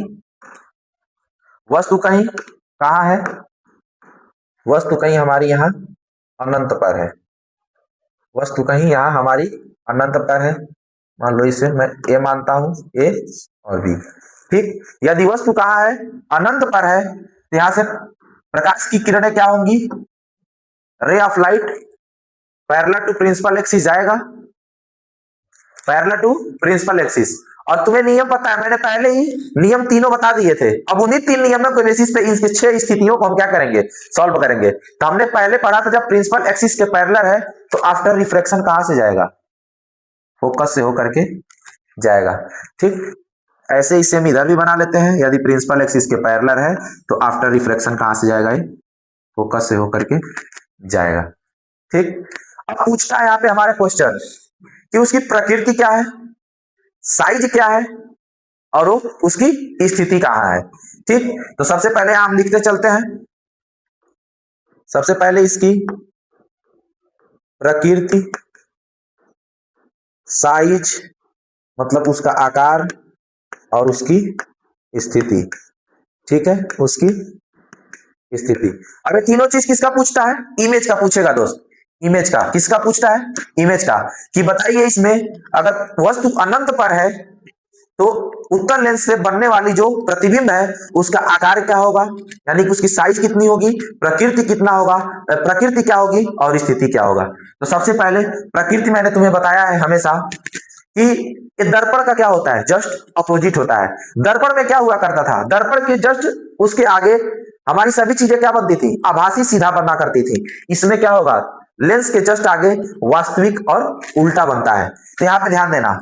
S1: वस्तु कहीं कहाँ है, वस्तु कहीं हमारी यहाँ अनंत पर है, वस्तु कहीं यहाँ हमारी अनंत पर है। मान लो इसे मैं ए मानता हूं, ए और बी। ठीक, यदि वस्तु कहाँ है, अनंत पर है, तो यहां से प्रकाश की किरणें क्या होंगी, ray of light parallel to principal axis जाएगा, पैरेलल टू प्रिंसिपल एक्सिस। और तुम्हें नियम पता है, मैंने पहले ही नियम तीनों बता दिए थे। अब उन्हीं तीन नियमों के बेसिस पे इनके 6 स्थितियों को हम क्या करेंगे, सॉल्व करेंगे। तो हमने पहले पढ़ा था जब प्रिंसिपल एक्सिस के पैरेलल है तो आफ्टर रिफ्रैक्शन कहां से जाएगा, फोकस से होकर के जाएगा। ठीक, ऐसे इसे हम इधर भी बना लेते हैं, यदि प्रिंसिपल एक्सिस के पैरेलल है तो आफ्टर रिफ्रैक्शन कहां से जाएगा, ये फोकस से होकर के जाएगा। ठीक, अब पूछता है यहाँ पे हमारे क्वेश्चन कि उसकी प्रकृति क्या है, साइज क्या है और वो उसकी स्थिति कहां है। ठीक, तो सबसे पहले हम लिखते चलते हैं, सबसे पहले इसकी प्रकृति, साइज मतलब उसका आकार और उसकी स्थिति। ठीक है, उसकी स्थिति। अब ये तीनों चीज किसका पूछता है, इमेज का पूछेगा दोस्त, इमेज का। किसका पूछता है, इमेज का, कि बताइए इसमें अगर वस्तु अनंत पर है तो उत्तल लेंस से बनने वाली जो प्रतिबिंब है उसका आकार क्या होगा, यानी कि उसकी साइज कितनी होगी, प्रकृति कितना होगा, प्रकृति क्या होगी और स्थिति क्या होगा। तो सबसे पहले प्रकृति मैंने तुम्हें बताया है हमेशा कि ये दर्पण का क्या होता है, जस्ट अपोजिट होता है। दर्पण में क्या हुआ करता था, दर्पण के जस्ट उसके आगे हमारी सभी चीजें क्या बनती थी, आभासी सीधा बना करती थी। इसमें क्या होगा, लेंस के जस्ट आगे वास्तविक और उल्टा बनता है। तो यहाँ पे ध्यान देना,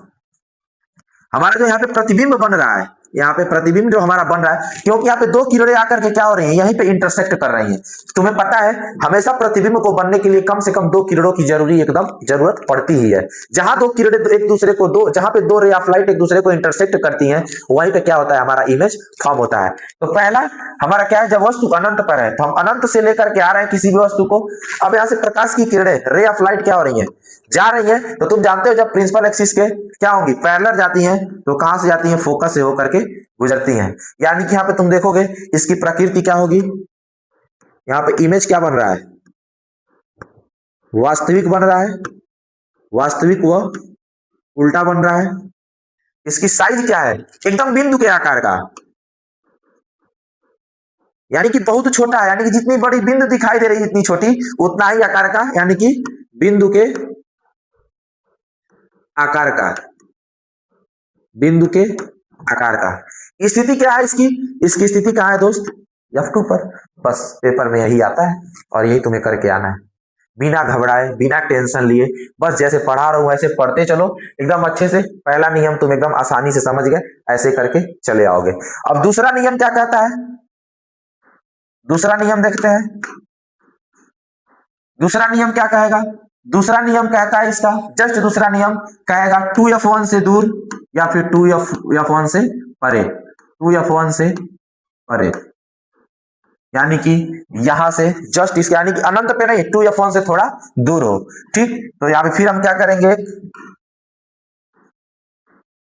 S1: हमारा जो यहाँ पे प्रतिबिंब बन रहा है, यहाँ पे प्रतिबिंब जो हमारा बन रहा है, क्योंकि यहाँ पे दो किरणें आकर के क्या हो रही हैं, यहीं पे इंटरसेक्ट कर रही हैं। तुम्हें पता है हमेशा प्रतिबिंब को बनने के लिए कम से कम 2 किरणों की जरूरत पड़ती ही है। जहां दो किरणें एक दूसरे को जहां पे 2 रे ऑफ लाइट एक दूसरे को इंटरसेक्ट करती हैं, वहीं पे क्या होता है, हमारा इमेज फॉर्म होता है। तो पहला हमारा क्या है, जब वस्तु अनंत पर है, तो हम अनंत से लेकर के आ रहे हैं किसी भी वस्तु को। अब यहाँ से प्रकाश की किरणें, रे ऑफ लाइट क्या हो रही है, जा रही है। तो तुम जानते हो जब प्रिंसिपल एक्सिस के क्या होंगी, पैरेलल जाती हैं, तो कहां से जाती हैं, फोकस से होकर के गुजरती हैं। यानी कि यहाँ पे तुम देखोगे इसकी प्रकृति क्या होगी, यहाँ पे इमेज क्या बन रहा है, वास्तविक बन रहा है, वास्तविक व उल्टा बन रहा है। इसकी साइज क्या है, एकदम बिंदु के आकार का, यानी कि बहुत छोटा है, यानी कि जितनी बड़ी बिंदु दिखाई दे रही है जितनी छोटी उतना ही आकार का, यानी कि बिंदु के आकार का, बिंदु के आकार का। स्थिति क्या है इसकी, इसकी स्थिति कहां है दोस्त, F2 पर। बस पेपर में यही आता है और यही तुम्हें करके आना है, बिना घबराए, बिना टेंशन लिए। बस जैसे पढ़ा रहा हूं वैसे पढ़ते चलो एकदम अच्छे से। पहला नियम तुम एकदम आसानी से समझ गए, ऐसे करके चले आओगे। अब दूसरा नियम क्या कहता है, दूसरा नियम देखते हैं, दूसरा नियम क्या कहेगा। दूसरा नियम कहता है इसका, जस्ट दूसरा नियम कहेगा 2f1 से दूर या फिर 2f1 से परे, 2f1 से परे, यानी कि यहां से जस्ट इसके, यानी कि अनंत पे नहीं, 2f1 से थोड़ा दूर हो। ठीक, तो यहां पे फिर हम क्या करेंगे,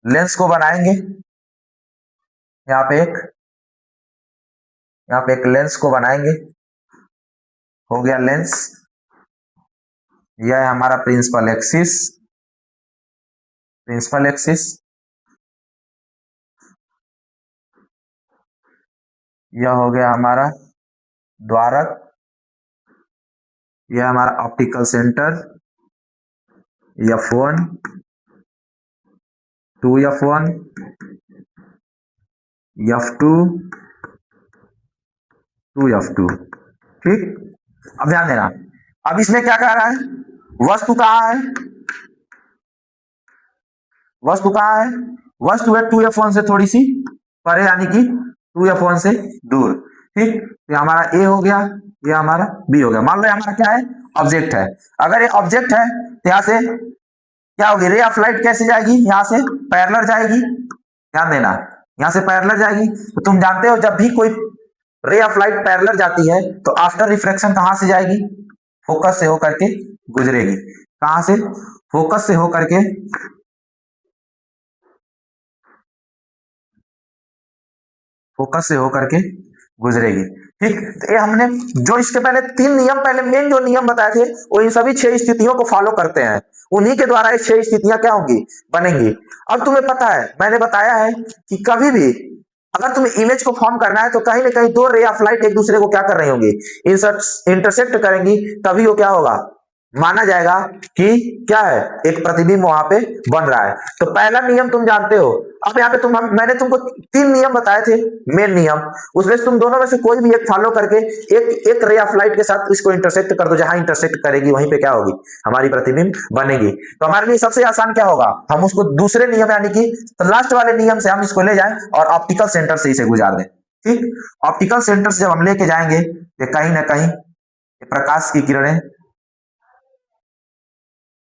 S1: लेंस को बनाएंगे, यहां पे एक लेंस को बनाएंगे, हो गया लेंस। यह है हमारा प्रिंसिपल एक्सिस, प्रिंसिपल एक्सिस। यह हो गया हमारा द्वारक, यह हमारा optical centre, F1, 2f1, F2, 2f2। ठीक, अब ध्यान देना, अब इसमें क्या कह रहा है, वस्तु कहां है, वस्तु कहां है, वस्तु है 2f1 से थोड़ी सी परे, यानी कि 2f1 से दूर। ठीक, ये हमारा ए हो गया, ये हमारा बी हो गया। मान लो हमारा क्या है, ऑब्जेक्ट है। अगर ये ऑब्जेक्ट है तो यहां से क्या होगी, रे ऑफ लाइट कैसे जाएगी, यहां से पैरेलल जाएगी। ध्यान देना, यहां से पैरेलल जाएगी। तो तुम जानते हो जब भी कोई रे ऑफ लाइट पैरेलल जाती है तो आफ्टर रिफ्रैक्शन कहां से जाएगी, फोकस से होकर के गुजरेगी। कहां से, फोकस से होकर के गुजरेगी। ठीक, तो ये हमने जो इसके पहले 3 नियम, पहले मेन जो नियम बताए थे वो इन सभी 6 स्थितियों को फॉलो करते हैं, उन्हीं के द्वारा ये 6 स्थितियां क्या होंगी, बनेंगी। अब तुम्हें पता है, मैंने बताया है कि कभी भी अगर तुम्हें इमेज को फॉर्म करना है तो कहीं ना कहीं 2 रे ऑफ लाइट एक दूसरे को क्या कर रही होंगी, इंटरसेक्ट करेंगी, तभी वो क्या होगा, माना जाएगा कि क्या है, एक प्रतिबिंब वहां पे बन रहा है। तो पहला नियम तुम जानते हो। अब यहाँ पे मैंने तुमको 3 नियम बताए थे, मेन नियम, उसमें से तुम दोनों में से कोई भी एक फॉलो करके एक एक रे ऑफ लाइट के साथ इसको इंटरसेक्ट कर दो, जहां इंटरसेक्ट करेगी वहीं पे क्या होगी, हमारी प्रतिबिंब बनेगी। तो हमारे लिए सबसे आसान क्या होगा, हम उसको दूसरे नियम यानी कि लास्ट वाले नियम से हम इसको ले जाएं और ऑप्टिकल सेंटर से इसे गुजार दें। ठीक, ऑप्टिकल सेंटर से जब हम लेके जाएंगे तो कहीं ना कहीं प्रकाश की किरणें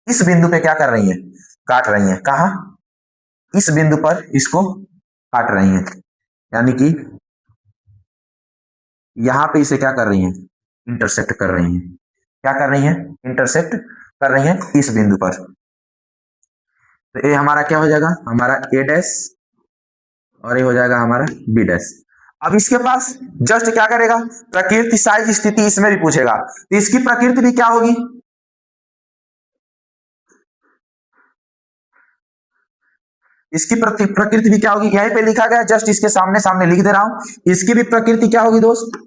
S1: इस बिंदु पे क्या कर रही हैं, काट रही हैं। कहा, इस बिंदु पर इसको काट रही हैं, यानी कि यहां पे इसे क्या कर रही हैं, इंटरसेक्ट कर रही हैं। क्या कर रही हैं, इंटरसेक्ट कर रही हैं इस बिंदु पर। तो ये हमारा क्या हो जाएगा, हमारा ए डैश, और ये हो जाएगा हमारा बी डैश। अब इसके पास जस्ट क्या करेगा, प्रकृति साइज स्थिति इसमें भी पूछेगा, तो इसकी प्रकृति भी क्या होगी, इसकी प्रकृति भी क्या होगी, यहीं पे लिखा गया, जस्ट इसके सामने सामने लिख दे रहा हूं। इसकी भी प्रकृति क्या होगी दोस्त,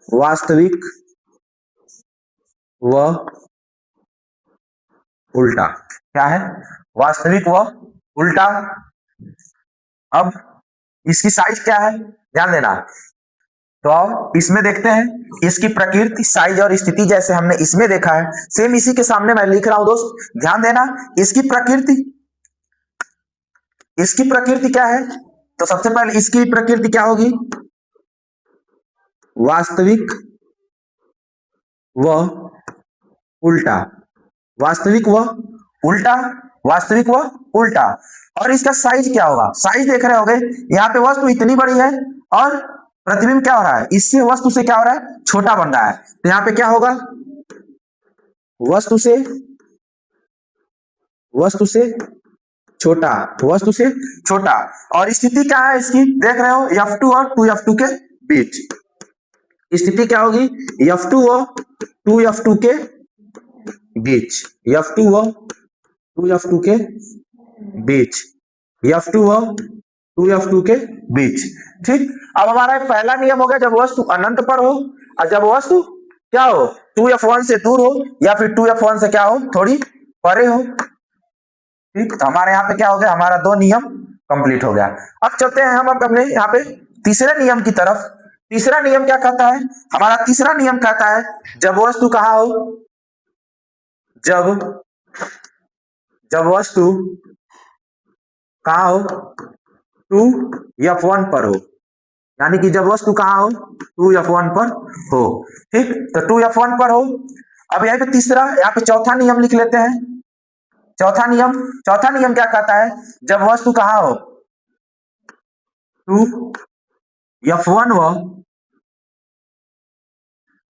S1: वास्तविक व उल्टा। क्या है, वास्तविक व उल्टा। अब इसकी साइज क्या है, ध्यान देना। तो अब इसमें देखते हैं इसकी प्रकृति साइज और स्थिति, जैसे हमने इसमें देखा है सेम इसी के सामने मैं लिख रहा हूं दोस्त, ध्यान देना। इसकी प्रकृति क्या है, तो सबसे पहले इसकी प्रकृति क्या होगी, वास्तविक व उल्टा, वास्तविक व उल्टा, वास्तविक व उल्टा। और इसका साइज क्या होगा, साइज देख रहे होगे, यहाँ पे वस्तु इतनी बड़ी है और प्रतिबिंब क्या हो रहा है, इससे वस्तु से क्या हो रहा है, छोटा बन रहा है। तो यहाँ पे क्या होगा, वस्तु से छोटा, वस्तु से छोटा। और स्थिति क्या है इसकी, देख रहे हो, F2 और 2F2 के बीच। स्थिति क्या होगी, F2 और 2F2 के बीच, F2 व 2F2 के बीच, F2 व 2F2 के बीच। ठीक, अब हमारा पहला नियम हो गया, जब वस्तु अनंत पर हो और जब वस्तु क्या हो, 2F1 से दूर हो या फिर 2F1 से क्या हो, थोड़ी परे हो। ठीक, तो हमारे यहाँ पे क्या हो गया, हमारा 2 नियम कंप्लीट हो गया। अब चलते हैं हम अपने यहाँ पे तीसरे नियम की तरफ। तीसरा नियम क्या कहता है, हमारा तीसरा नियम कहता है, जब वस्तु कहाँ हो, जब वस्तु कहाँ हो, 2F1 पर हो, यानी कि जब वस्तु कहाँ हो, 2F1 पर हो। ठीक, तो 2F1 पर हो। अब यहाँ पे तीसरा, यहाँ पे चौथा नियम लिख लेते हैं। चौथा नियम क्या कहता है, जब वस्तु कहाँ हो, 2F1 व,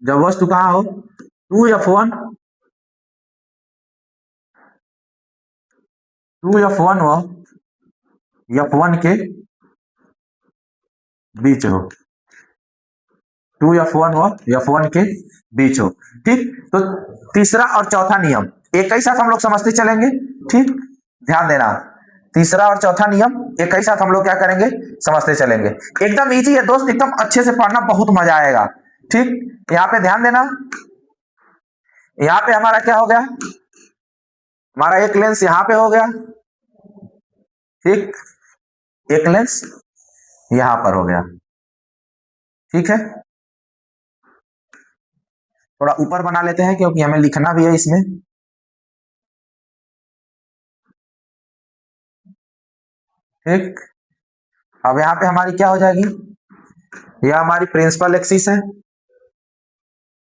S1: जब वस्तु कहाँ हो, 2F1 व F1 के बीच हो, 2F1 व F1 के बीच हो। ठीक, तो तीसरा और चौथा नियम एक ही साथ हम लोग समझते चलेंगे। ठीक, ध्यान देना, तीसरा और चौथा नियम एक ही साथ हम लोग क्या करेंगे, समझते चलेंगे। एकदम इजी है दोस्त, एकदम अच्छे से पढ़ना, बहुत मजा आएगा। ठीक, यहाँ पे ध्यान देना, यहाँ पे हमारा क्या हो गया, हमारा एक लेंस यहाँ पे हो गया। ठीक, एक लेंस यहां पर हो गया। ठीक है, थोड़ा ऊपर बना लेते हैं क्योंकि हमें लिखना भी है इसमें। ठीक, अब यहाँ पे हमारी क्या हो जाएगी, यह हमारी प्रिंसिपल एक्सिस है।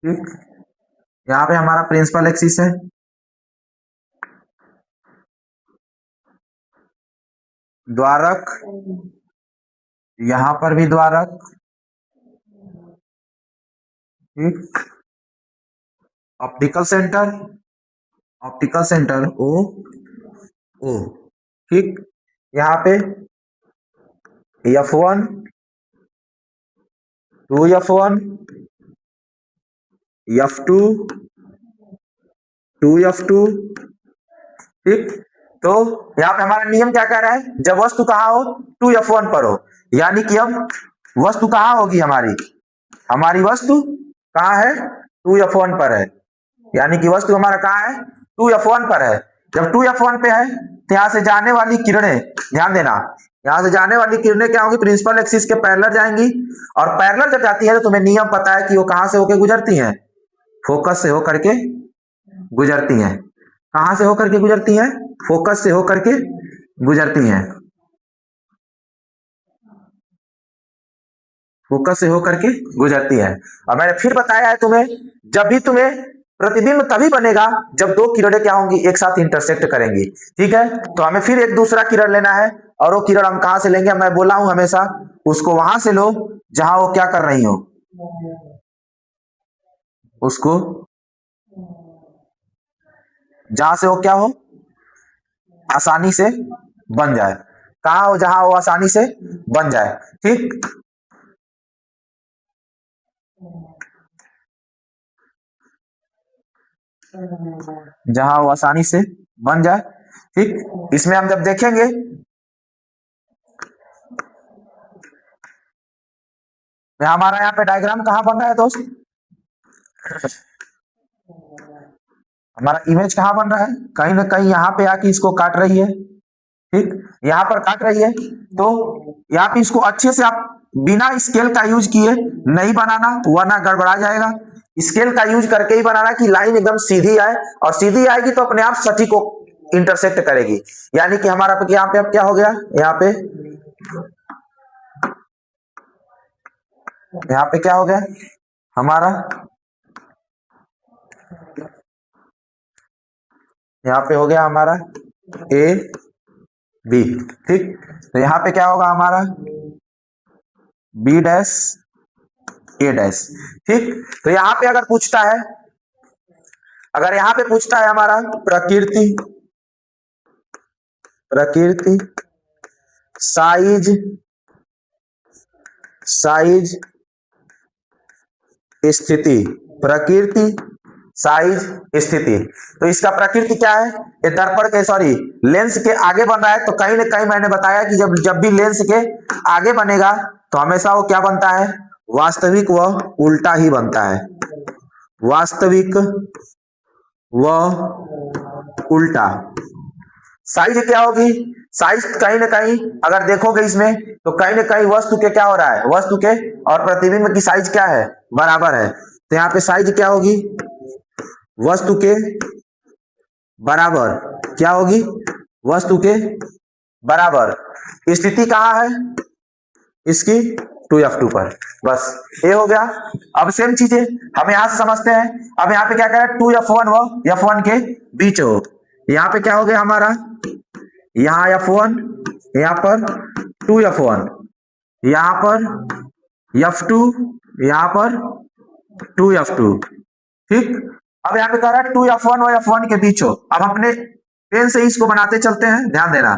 S1: ठीक, यहाँ पे हमारा प्रिंसिपल एक्सिस है। द्वारक, यहां पर भी द्वारक। ठीक, optical centre, optical centre O O, ठीक। यहाँ पे F1 2F1 F2 2F2, ठीक। तो यहाँ पे हमारा नियम क्या कह रहा है, जब वस्तु कहाँ हो 2F1 पर हो, यानी कि अब वस्तु कहाँ होगी हमारी, हमारी वस्तु कहाँ है 2F1 पर है, यानी कि वस्तु हमारा कहाँ है 2F1 पर है। जब 2F1 पे है तो यहाँ से जाने वाली किरणें, ध्यान देना, यहाँ से जाने वाली किरणें क्या होंगी, प्रिंसिपल एक्सिस के पैरेलल जाएंगी, और पैरेलल जब जाती है तो तुम्हें नियम पता है कि वो कहाँ से होकर गुजरती हैं, फोकस से होकर के गुजरती हैं। कहां से होकर के गुजरती हैं, फोकस से होकर के गुजरती हैं, फोकस से होकर के गुजरती है। और मैंने फिर बताया है तुम्हें, जब भी तुम्हें प्रतिबिंब तभी बनेगा जब दो किरणें क्या होंगी, एक साथ इंटरसेक्ट करेंगी, ठीक है। तो हमें फिर एक दूसरा किरण लेना है, और वो किरण हम कहां से लेंगे, मैं बोला हूं हमेशा उसको वहां से लो जहां वो क्या कर रही हो, उसको जहां से वो क्या हो, आसानी से बन जाए, कहा हो जहां वो आसानी से बन जाए, ठीक। जहां वो आसानी से बन जाए, ठीक। इसमें हम जब देखेंगे, हमारा यहाँ पे डायग्राम कहाँ बन रहा है दोस्त, हमारा इमेज कहाँ बन रहा है, कहीं ना कहीं यहाँ पे आके इसको काट रही है, ठीक, यहाँ पर काट रही है। तो यहाँ पे इसको अच्छे से आप बिना स्केल का यूज किए नहीं बनाना, वरना गड़बड़ा जाएगा। स्केल का यूज करके ही बनाना कि लाइन एकदम सीधी आए, और सीधी आएगी तो अपने आप सटीक को इंटरसेक्ट करेगी। यानी कि हमारा यहाँ पे अब क्या हो गया, यहाँ पे क्या हो गया हमारा, यहाँ पे हो गया हमारा ए बी, ठीक। तो यहाँ पे क्या होगा हमारा बी डैश ए डैश, ठीक। तो यहाँ पे अगर पूछता है, अगर यहाँ पे पूछता है हमारा प्रकृति, प्रकृति साइज, साइज स्थिति, प्रकृति साइज स्थिति, तो इसका प्रकृति क्या है, ये दर्पण के सॉरी लेंस के आगे बन रहा है। तो कहीं ना कहीं मैंने बताया कि जब जब भी लेंस के आगे बनेगा तो हमेशा वो क्या बनता है, वास्तविक व उल्टा ही बनता है, वास्तविक व उल्टा। साइज क्या होगी, साइज कहीं ना कहीं अगर देखोगे इसमें तो कहीं ना कहीं वस्तु के क्या हो रहा है, वस्तु के और प्रतिबिंब की साइज क्या है, बराबर है। तो यहाँ पे साइज क्या होगी, वस्तु के बराबर, क्या होगी, वस्तु के बराबर। स्थिति कहाँ है इसकी 2F2 पर, बस ये हो गया। अब सेम चीजें हम यहां से समझते हैं। अब यहाँ पे क्या कह रहा है 2F1 व F1 के बीच हो, यहाँ पे क्या हो गया हमारा, यहाँ F1, यहाँ पर 2F1, यहाँ पर F2, यहाँ पर 2F2, ठीक। अब यहाँ पे कह रहा है 2F1 और F1 के बीच हो। अब अपने पेन से इसको बनाते चलते हैं, ध्यान देना।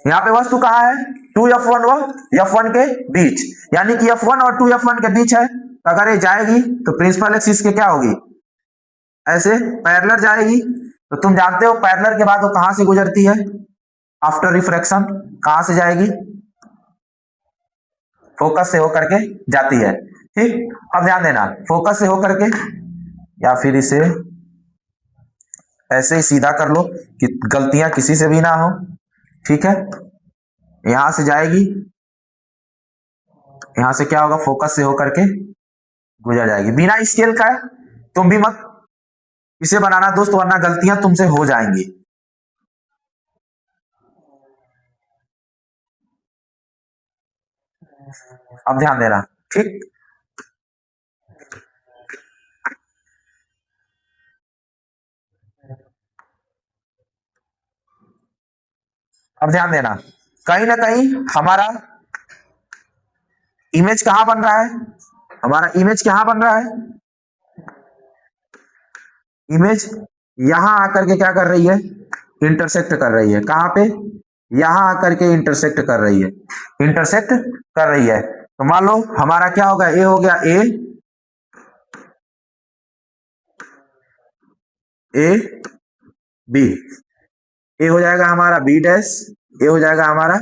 S1: यहाँ पे वस्तु कहाँ है 2F1 और F1 के बीच, यानी कि F1 और 2F1 के बीच है। अगर ये जाएगी तो प्रिंसिपल एक्सिस के क्या होगी, ऐसे पैरेलल जाएगी। तो तुम जानते हो पैरेलल के बाद वो कहां से गुजरती है, आफ्टर रिफ्रैक्शन कहां से जाएगी, फोकस से होकर के जाती है, ठीक। अब ध्यान देना, फोकस से होकर के, या फिर इसे ऐसे ही सीधा कर लो कि गलतियां किसी से भी ना हो, ठीक है। यहां से जाएगी, यहां से क्या होगा, फोकस से होकर के गुजर जाएगी। बिना स्केल का है, तुम भी मत इसे बनाना दोस्त, वरना गलतियां तुमसे हो जाएंगी। अब ध्यान देना, ठीक। अब ध्यान देना, कहीं ना कहीं हमारा इमेज कहां बन रहा है, हमारा इमेज कहां बन रहा है, इमेज यहां आकर के क्या कर रही है, इंटरसेक्ट कर रही है। कहां पे, यहां आकर के इंटरसेक्ट कर रही है, इंटरसेक्ट कर रही है। तो मान लो हमारा क्या होगा, ए हो गया, ए बी, ए हो जाएगा हमारा बी डैश, ए हो जाएगा हमारा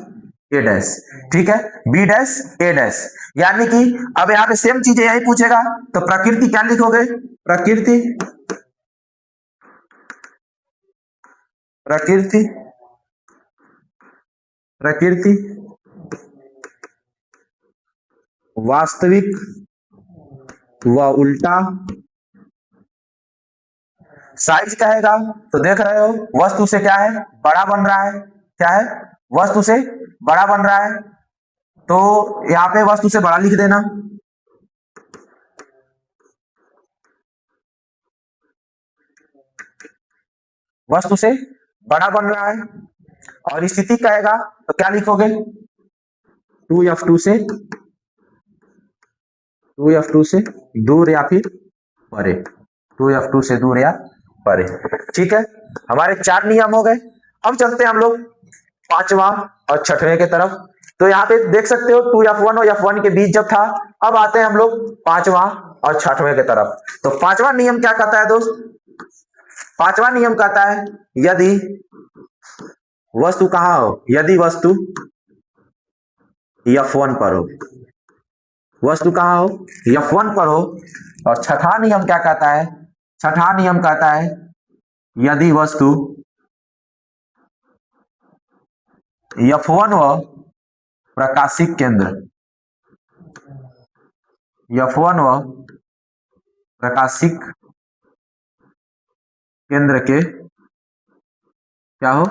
S1: ए डैश। ठीक है, बी डैश ए डैश। यानी कि अब यहाँ पे सेम चीजें यही पूछेगा, तो प्रकृति क्या लिखोगे, प्रकृति, प्रकृति, प्रकृति वास्तविक व उल्टा साइज कहेगा। तो देख रहे हो वस्तु से क्या है, बड़ा बन रहा है, क्या है, वस्तु से बड़ा बन रहा है। तो यहाँ पे वस्तु से बड़ा लिख देना, वस्तु से बड़ा बन रहा है। और स्थिति कहेगा तो क्या लिखोगे, 2f2 से, 2f2 से दूर या फिर परे, 2f2 से दूर या परे। ठीक है, हमारे 4 नियम हो गए। अब चलते हैं हम लोग पांचवा और छठवें के तरफ। तो यहाँ पे देख सकते हो 2f1 और f1 के बीच जब था, अब आते हैं हम लोग पांचवा और छठवें के तरफ। तो पांचवा नियम क्या कहता है दोस्त, पांचवा नियम कहता है यदि वस्तु कहां हो, यदि वस्तु f1 पर हो, वस्तु कहां हो, f1 पर हो। और छठा नियम क्या कहता है, छठा नियम कहता है यदि वस्तु f1 व प्रकाशिक केंद्र, f1 व प्रकाशिक केंद्र के क्या हो,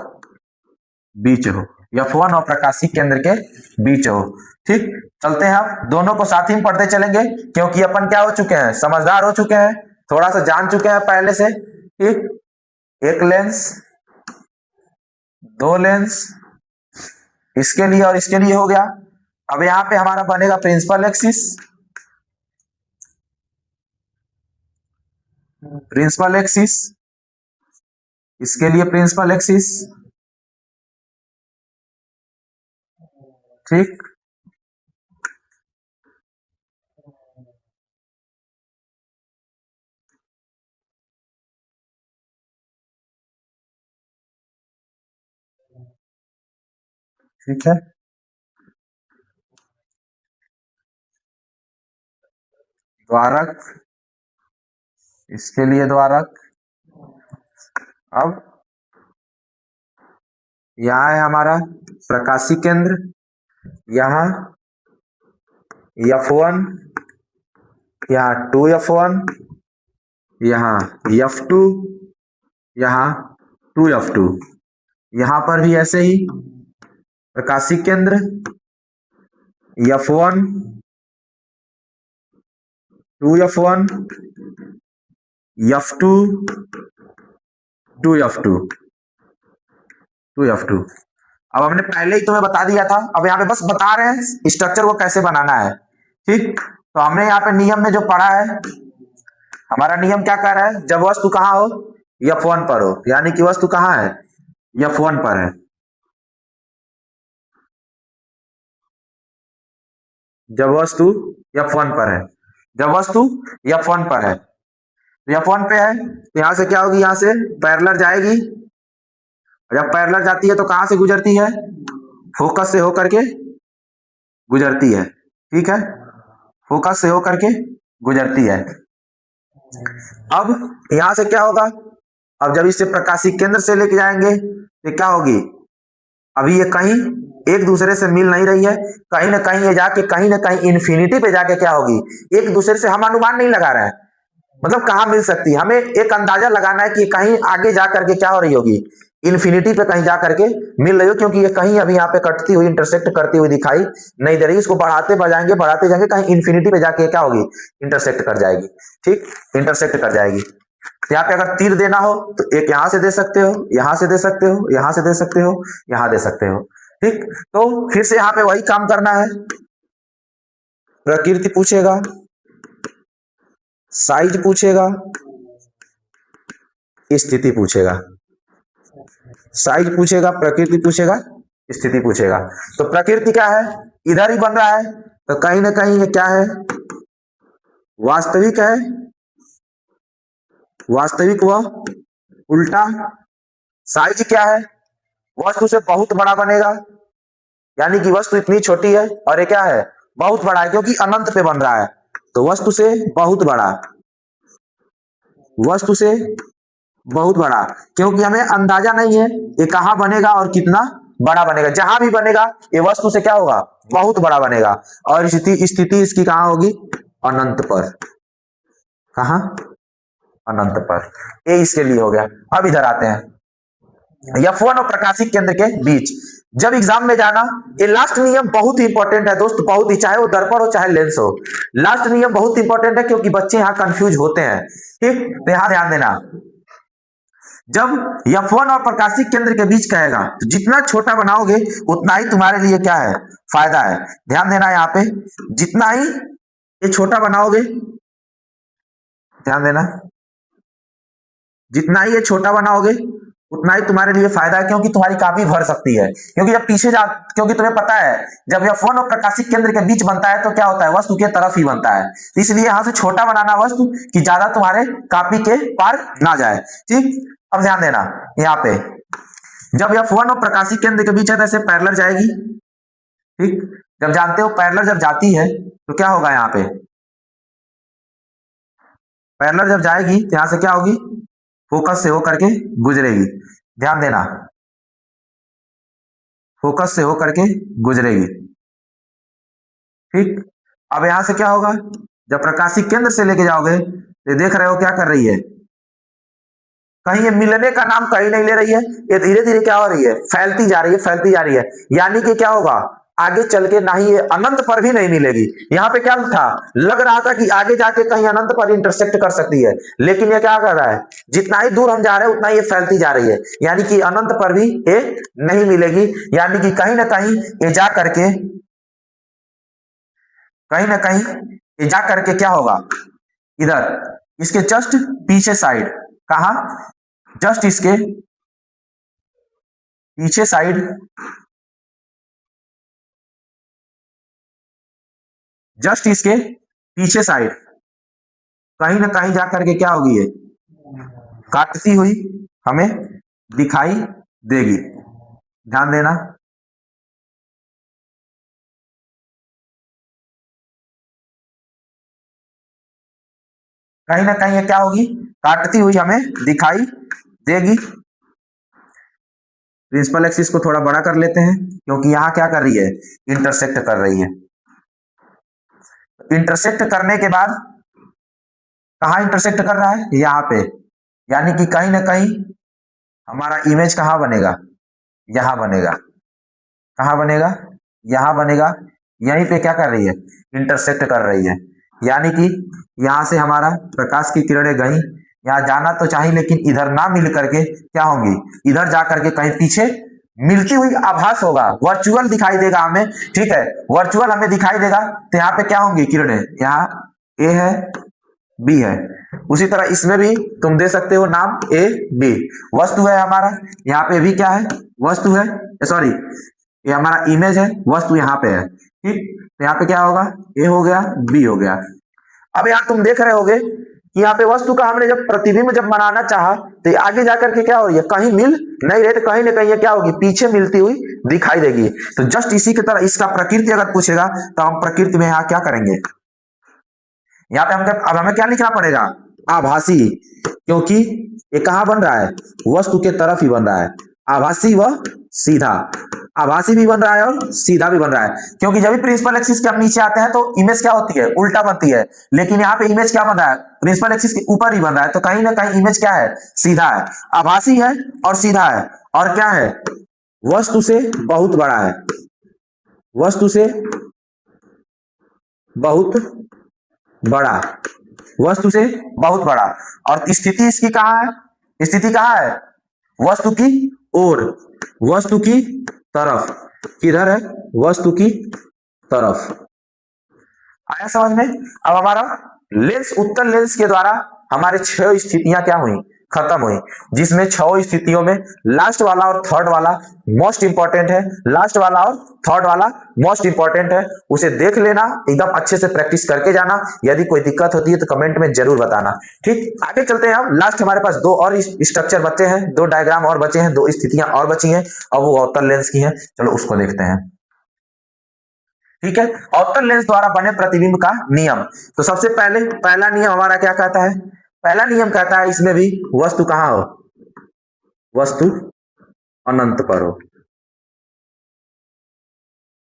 S1: बीच हो, f1 और प्रकाशिक केंद्र के बीच हो। ठीक, चलते हैं आप दोनों को साथ ही में पढ़ते चलेंगे, क्योंकि अपन क्या हो चुके हैं, समझदार हो चुके हैं, थोड़ा सा जान चुके हैं पहले से। ठीक, एक लेंस, दो लेंस, इसके लिए और इसके लिए हो गया। अब यहां पे हमारा बनेगा प्रिंसिपल एक्सिस, प्रिंसिपल एक्सिस, इसके लिए प्रिंसिपल एक्सिस। ठीक, ठीक है, द्वारक, इसके लिए द्वारक। अब यहां है हमारा प्रकाशिक केंद्र, यहां f1, यहाँ 2f1, यहाँ f2, यहाँ 2f2। यहां पर भी ऐसे ही प्रकाशिक केंद्र f1, 2f1, f2, 2f2, 2f2। अब हमने पहले ही तुम्हें बता दिया था, अब यहाँ पे बस बता रहे हैं स्ट्रक्चर को कैसे बनाना है। ठीक, तो हमने यहाँ पे नियम में जो पढ़ा है, हमारा नियम क्या कह रहा है, जब वस्तु कहां हो, f1 पर हो, यानी कि वस्तु कहां है, f1 पर है। जब वस्तु f1 पर है, जब वस्तु f1 पर है, f1 पे है, तो यहां से क्या होगी, यहां से पैरेलल जाएगी। जब पैरेलल जाती है तो कहां से गुजरती है, फोकस से होकर के गुजरती है। ठीक है, फोकस से होकर के गुजरती है। अब यहां से क्या होगा, अब जब इसे प्रकाशिक केंद्र से लेके जाएंगे तो क्या होगी, अभी ये कहीं एक दूसरे से मिल नहीं रही है, कहीं ना कहीं ये जाके कहीं ना कहीं इन्फिनिटी पे जाके क्या होगी, एक दूसरे से हम अनुमान नहीं लगा रहे हैं, मतलब कहां मिल सकती है, हमें एक अंदाजा लगाना है कि कहीं आगे जा करके क्या हो रही होगी, इन्फिनिटी पे कहीं जा करके मिल रही हो, क्योंकि ये कहीं अभी यहाँ पे कटती हुई इंटरसेक्ट करती हुई दिखाई नहीं दे रही। इसको बढ़ाते जाएंगे कहीं इन्फिनिटी पे जाके क्या होगी, इंटरसेक्ट कर जाएगी। ठीक, इंटरसेक्ट कर जाएगी। यहाँ पे अगर तीर देना हो तो एक यहां से दे सकते हो, यहां से दे सकते हो, यहां से दे सकते हो, यहां दे सकते हो। ठीक, तो फिर से यहाँ पे वही काम करना है, प्रकृति पूछेगा, साइज पूछेगा, स्थिति पूछेगा, साइज पूछेगा, प्रकृति पूछेगा, स्थिति पूछेगा। तो प्रकृति क्या है, इधर ही बन रहा है, तो कहीं ना कहीं ये क्या है, वास्तविक है, वास्तविक व उल्टा। साइज क्या है, वस्तु से बहुत बड़ा बनेगा, यानी कि वस्तु इतनी छोटी है और ये क्या है, बहुत बड़ा है, क्योंकि अनंत पे बन रहा है। तो वस्तु से बहुत बड़ा, वस्तु से बहुत बड़ा, क्योंकि हमें अंदाजा नहीं है ये कहां बनेगा और कितना बड़ा बनेगा। जहां भी बनेगा ये वस्तु से क्या होगा, बहुत बड़ा बनेगा। और स्थिति इसकी कहां होगी, अनंत पर। कहां, अनंत पर। ये इसके लिए हो गया। अब इधर आते हैं, F1 और प्रकाशिक केंद्र के बीच। जब एग्जाम में जाना, ये लास्ट नियम बहुत ही इंपॉर्टेंट है दोस्त, बहुत ही, चाहे वो दर्पण हो चाहे लेंस हो, लास्ट नियम बहुत इंपॉर्टेंट है, क्योंकि बच्चे यहाँ कंफ्यूज होते हैं। ठीक, तो यहाँ ध्यान देना, जब F1 और प्रकाशिक केंद्र के बीच कहेगा तो जितना छोटा बनाओगे उतना ही तुम्हारे लिए क्या है, फायदा है। ध्यान देना यहाँ पे, जितना ही ये छोटा बनाओगे, ध्यान देना, जितना ही ये छोटा बनाओगे उतना ही तुम्हारे लिए फायदा है, क्योंकि तुम्हारी कॉपी भर सकती है। क्योंकि जब पीछे जा, क्योंकि तुम्हें पता है जब F1 और प्रकाशिक केंद्र के बीच बनता है तो क्या होता है, वस्तु के तरफ ही बनता है। तो इसलिए यहां से छोटा बनाना वस्तु कि ज्यादा तुम्हारे कॉपी के पार ना जाए। ठीक, अब ध्यान देना यहाँ पे, जब F1 और प्रकाशिक केंद्र के बीच है तो ऐसे पैरेलल जाएगी। ठीक, जब जानते हो पैरेलल जब जाती है तो क्या होगा, यहाँ पे पैरेलल जब जाएगी तो यहां से क्या होगी, फोकस से होकर के गुजरेगी। ध्यान देना, फोकस से होकर के गुजरेगी। ठीक, अब यहां से क्या होगा, जब प्रकाशिक केंद्र से लेके जाओगे तो देख रहे हो क्या कर रही है, कहीं ये मिलने का नाम कहीं नहीं ले रही है, ये धीरे धीरे क्या हो रही है, फैलती जा रही है, फैलती जा रही है। यानी कि क्या होगा, आगे चल के ना ही ये अनंत पर भी नहीं मिलेगी। यहाँ पे क्या था, लग रहा था कि आगे जाके कहीं अनंत पर इंटरसेक्ट कर सकती है, लेकिन ये क्या कर रहा है, जितना ही दूर हम जा रहे हैं उतना ये फैलती जा रही है, यानी कि अनंत पर भी ये नहीं मिलेगी। यानी कि कहीं ना कहीं ये जा करके, कहीं ना कहीं ये जा करके क्या होगा, इधर इसके जस्ट पीछे साइड, कहा, जस्ट इसके पीछे साइड, जस्ट इसके पीछे साइड कहीं ना कहीं जाकर के क्या होगी, ये काटती हुई हमें दिखाई देगी। ध्यान देना, कहीं ना कहीं ये क्या होगी, काटती हुई हमें दिखाई देगी। प्रिंसिपल एक्सिस को थोड़ा बड़ा कर लेते हैं, क्योंकि यहां क्या कर रही है, इंटरसेक्ट कर रही है। इंटरसेक्ट करने के बाद कहा इंटरसेक्ट कर रहा है, यहाँ पे, यानी कि कहीं ना कहीं हमारा इमेज कहाँ बनेगा, यहां बनेगा। कहां बनेगा, यहां बनेगा। यहीं पे क्या कर रही है, इंटरसेक्ट कर रही है। यानी कि यहां से हमारा प्रकाश की किरणें गई, यहाँ जाना तो चाहिए लेकिन इधर ना मिल करके क्या होंगी, इधर जा करके कहीं पीछे मिलती हुई आभास होगा, वर्चुअल दिखाई देगा हमें। ठीक है, वर्चुअल हमें दिखाई देगा, तो यहाँ पे क्या होंगी किरणें, यहाँ ए है, बी है। उसी तरह इसमें भी तुम दे सकते हो नाम ए बी, वस्तु है हमारा, यहाँ पे भी क्या है, वस्तु है, सॉरी ये हमारा इमेज है, वस्तु यहाँ पे है। ठीक, तो यहाँ पे क्या होगा, ए हो गया, बी हो गया। अब यहाँ तुम देख रहे होगे कि यहाँ पे वस्तु का हमने जब प्रतिबिंब जब बनाना चाहा तो आगे जाकर के क्या हो रही है, कहीं मिल नहीं रहे, तो कहीं ना कहीं ये क्या होगी, पीछे मिलती हुई दिखाई देगी। तो जस्ट इसी की तरह इसका प्रकृति अगर पूछेगा तो हम प्रकृति में यहाँ क्या करेंगे, यहाँ पे हम अब हमें क्या लिखना पड़ेगा, आभासी, क्योंकि ये कहां बन रहा है, वस्तु के तरफ ही बन रहा है। आभासी व सीधा, आभासी भी बन रहा है और सीधा भी बन रहा है, क्योंकि जब भी प्रिंसिपल एक्सिस के हम नीचे आते हैं तो इमेज क्या होती है, उल्टा बनती है। लेकिन यहाँ पे इमेज क्या बन रहा है, प्रिंसिपल एक्सिस के ऊपर ही बन रहा है, तो कहीं ना कहीं इमेज क्या है, सीधा है। आभासी है और सीधा है, और क्या है, वस्तु से बहुत बड़ा है, वस्तु से बहुत बड़ा, वस्तु से बहुत बड़ा। और स्थिति इसकी कहां है, स्थिति कहां है, वस्तु की ओर, वस्तु की तरफ। किधर है, वस्तु की तरफ। आया समझ में। अब हमारा लेंस, उत्तल लेंस के द्वारा हमारे 6 स्थितियां क्या हुई, खत्म हुई, जिसमें 6 स्थितियों में लास्ट वाला और थर्ड वाला मोस्ट इंपॉर्टेंट है, लास्ट वाला और थर्ड वाला मोस्ट इंपॉर्टेंट है। उसे देख लेना, एकदम अच्छे से प्रैक्टिस करके जाना। यदि कोई दिक्कत होती है तो कमेंट में जरूर बताना। ठीक, आगे चलते हैं। अब लास्ट हमारे पास 2 और स्ट्रक्चर बचे हैं, 2 डायग्राम और बचे हैं, 2 स्थितियां और बची हैं। अब वो अवतल लेंस की है, चलो उसको देखते हैं। ठीक है, अवतल लेंस द्वारा बने प्रतिबिंब का नियम। तो सबसे पहले पहला नियम हमारा क्या कहता है? पहला नियम कहता है इसमें भी वस्तु कहां हो? वस्तु अनंत पर हो।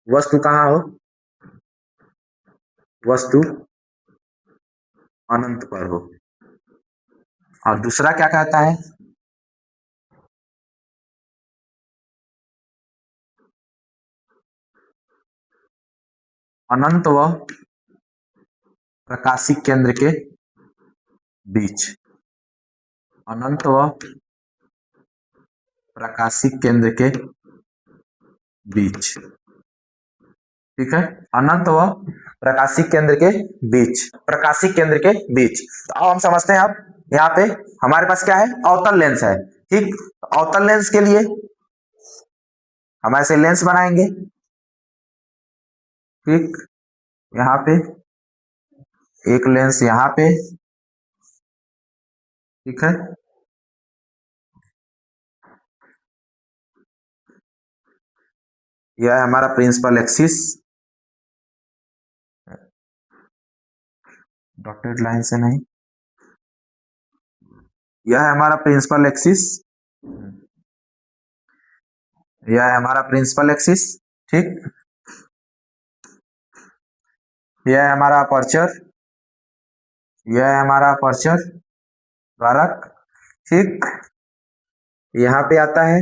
S1: वस्तु कहां हो? वस्तु अनंत पर हो। और दूसरा क्या कहता है? अनंत व प्रकाशिक केंद्र के बीच। अनंत व प्रकाशिक केंद्र के बीच। ठीक है, अनंत व प्रकाशिक केंद्र के बीच, प्रकाशिक केंद्र के बीच। तो अब हम समझते हैं। अब यहाँ पे हमारे पास क्या है? अवतल लेंस है। ठीक, अवतल लेंस के लिए हम ऐसे लेंस बनाएंगे। ठीक, यहाँ पे एक लेंस, यहाँ पे। ठीक है, यह है हमारा प्रिंसिपल एक्सिस, डॉटेड लाइन से नहीं, यह है हमारा प्रिंसिपल एक्सिस, यह है हमारा प्रिंसिपल एक्सिस। ठीक, यह है हमारा अपर्चर, यह है हमारा अपर्चर कारक। ठीक, यहाँ पे आता है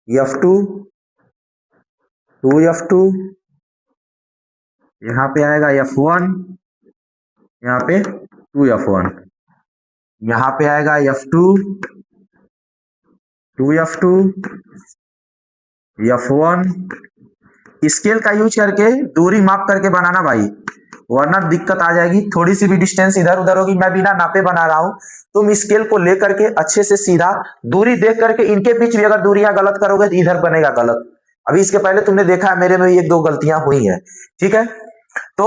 S1: F2, 2F2, यहाँ पे आएगा F1, यहाँ पे 2F1, यहाँ पे आएगा F2, 2F2, F1। स्केल का यूज करके दूरी माप करके बनाना भाई, वरना दिक्कत आ जाएगी। थोड़ी सी भी डिस्टेंस इधर उधर होगी, मैं बिना नापे बना रहा हूं, तुम स्केल को लेकर के अच्छे से सीधा दूरी देख करके, इनके बीच भी अगर दूरियां गलत करोगे तो इधर बनेगा गलत। अभी इसके पहले तुमने देखा है मेरे में 1-2 गलतियां हुई है। ठीक है, तो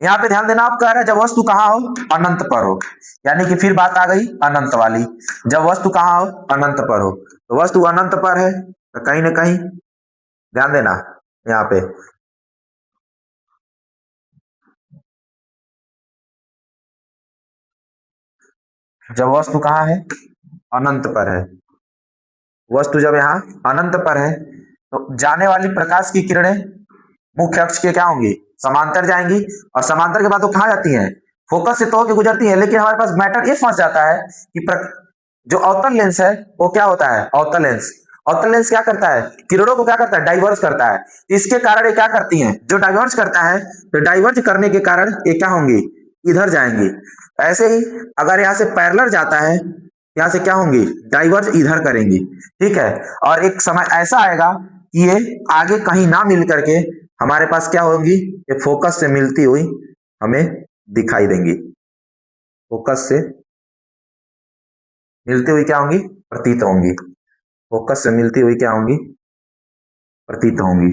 S1: यहाँ पे ध्यान देना, आप कह रहे हैं जब वस्तु कहां हो? अनंत पर हो। यानी कि फिर बात आ गई अनंत वाली, जब वस्तु कहां हो? अनंत पर हो। तो वस्तु अनंत पर है तो कहीं ना कहीं ध्यान देना यहाँ पे, जब वस्तु कहां है? अनंत पर है। वस्तु जब यहाँ अनंत पर है तो जाने वाली प्रकाश की किरणें मुख्य अक्ष के क्या होंगी? समांतर जाएंगी। और समांतर के बाद वो कहां जाती हैं? फोकस से तो होकर गुजरती है। लेकिन हमारे पास मैटर ये फंस जाता है कि जो अवतल लेंस है वो क्या होता है? अवतल लेंस, अवतल लेंस क्या करता है? किरणों को क्या करता है? डाइवर्स करता है। इसके कारण ये क्या करती हैं? जो डाइवर्स करता है, तो डाइवर्स करने के कारण ये क्या होंगी? इधर जाएंगी। ऐसे ही अगर यहाँ से पैरेलल जाता है, यहाँ से क्या होंगी? डाइवर्स इधर करेंगी। ठीक है, और एक समय ऐसा आएगा कि ये आगे कहीं ना मिल करके हमारे पास क्या होंगी? ये फोकस से मिलती हुई हमें दिखाई देंगी। फोकस से मिलती हुई क्या होंगी? प्रतीत होंगी। फोकस से मिलती हुई क्या होंगी? प्रतीत होंगी।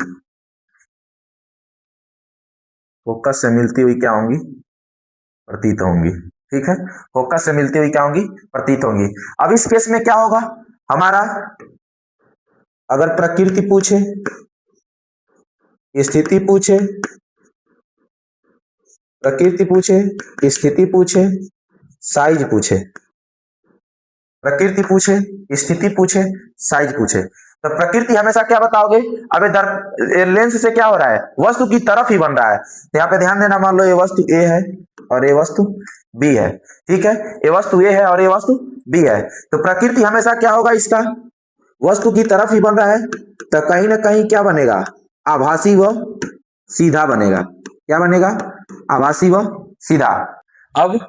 S1: फोकस से मिलती हुई क्या होंगी? प्रतीत होंगी। ठीक है, फोकस से मिलती हुई क्या होंगी? प्रतीत होंगी। अब इस केस में क्या होगा हमारा? अगर प्रकृति पूछे, स्थिति पूछे, प्रकृति पूछे, स्थिति पूछे, साइज पूछे, प्रकृति पूछे, स्थिति पूछे, साइज पूछे, तो प्रकृति हमेशा क्या बताओगे? अबे लेंस से क्या हो रहा है? वस्तु की तरफ ही बन रहा है। तो यहाँ पे ध्यान देना, मान लो ये वस्तु ए है और ये वस्तु बी है। ठीक है, ये वस्तु ए है और ये वस्तु बी है। तो प्रकृति हमेशा क्या होगा? इसका वस्तु की तरफ ही बन रहा है, तो कहीं ना कहीं क्या बनेगा? आभासी व सीधा बनेगा। क्या बनेगा? आभासी व सीधा। अब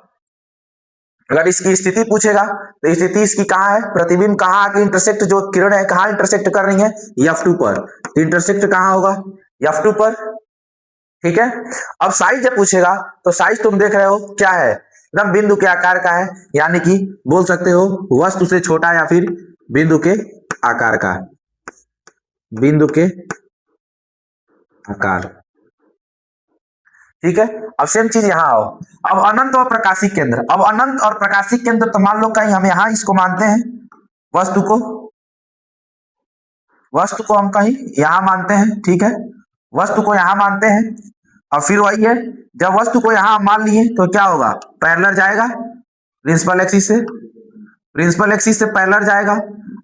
S1: अगर इसकी स्थिति पूछेगा तो स्थिति इसकी कहां है? प्रतिबिंब कहां आके इंटरसेक्ट, जो किरण है कहां इंटरसेक्ट कर रही है? F2 पर। तो इंटरसेक्ट कहां होगा? F2 पर। ठीक है, अब साइज जब पूछेगा तो साइज तुम देख रहे हो क्या है? एकदम बिंदु के आकार का है, यानी कि बोल सकते हो वस्तु से छोटा या फिर बिंदु के आकार का, बिंदु के आकार। ठीक है, अब सेम चीज यहां आओ। अब अनंत और प्रकाशिक केंद्र, अब अनंत और प्रकाशिक केंद्र तो मान लो कहीं हम यहां इसको मानते हैं, वस्तु को हम कहीं यहां मानते हैं। ठीक है, वस्तु को यहां मानते हैं। और फिर वही है, जब वस्तु को यहां मान लिए तो क्या होगा, पैरेलल जाएगा प्रिंसिपल एक्सिस से, प्रिंसिपल एक्सिस से पैरेलल जाएगा।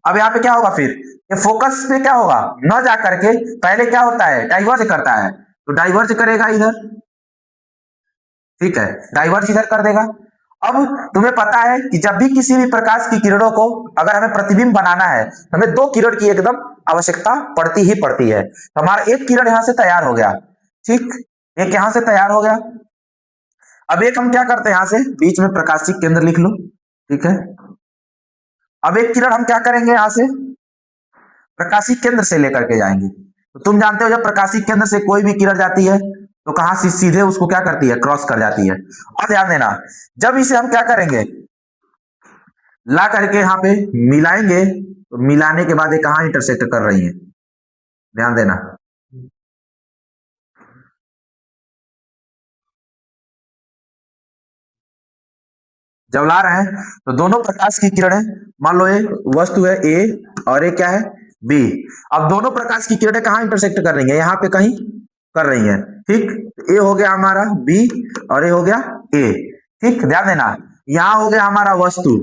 S1: अब यहाँ पे क्या होगा, फिर ये फोकस पे क्या होगा, न जा करके पहले क्या होता है, डाइवर्ज करता है, तो डाइवर्ज करेगा इधर। ठीक है, डाइवर्ज इधर कर देगा। अब तुम्हें पता है कि जब भी किसी भी प्रकाश की किरणों को अगर हमें प्रतिबिंब बनाना है, हमें दो किरण की एकदम आवश्यकता पड़ती ही पड़ती है। तो हमारा एक किरण यहां से तैयार हो गया, ठीक, एक यहां से तैयार हो गया। अब एक हम क्या करते हैं, यहां से बीच में प्रकाशिक केंद्र लिख लो। ठीक है, अब एक किरण हम क्या करेंगे, यहां से प्रकाशिक केंद्र से लेकर के जाएंगे। तो तुम जानते हो जब प्रकाशिक केंद्र से कोई भी किरण जाती है तो कहां से सीधे उसको क्या करती है, क्रॉस कर जाती है। और ध्यान देना, जब इसे हम क्या करेंगे, ला करके यहां पे मिलाएंगे, तो मिलाने के बाद ये कहां इंटरसेक्ट कर रही है, ध्यान देना। जब ला रहे हैं तो दोनों प्रकाश की किरणें, मान लो ये वस्तु है ए और ये क्या है, बी। अब दोनों प्रकाश की किरणें कहां इंटरसेक्ट कर रही है, यहां पे कहीं कर रही है। ठीक, ए हो गया हमारा बी और ये हो गया ए। ठीक, ध्यान देना, यहां हो गया हमारा वस्तु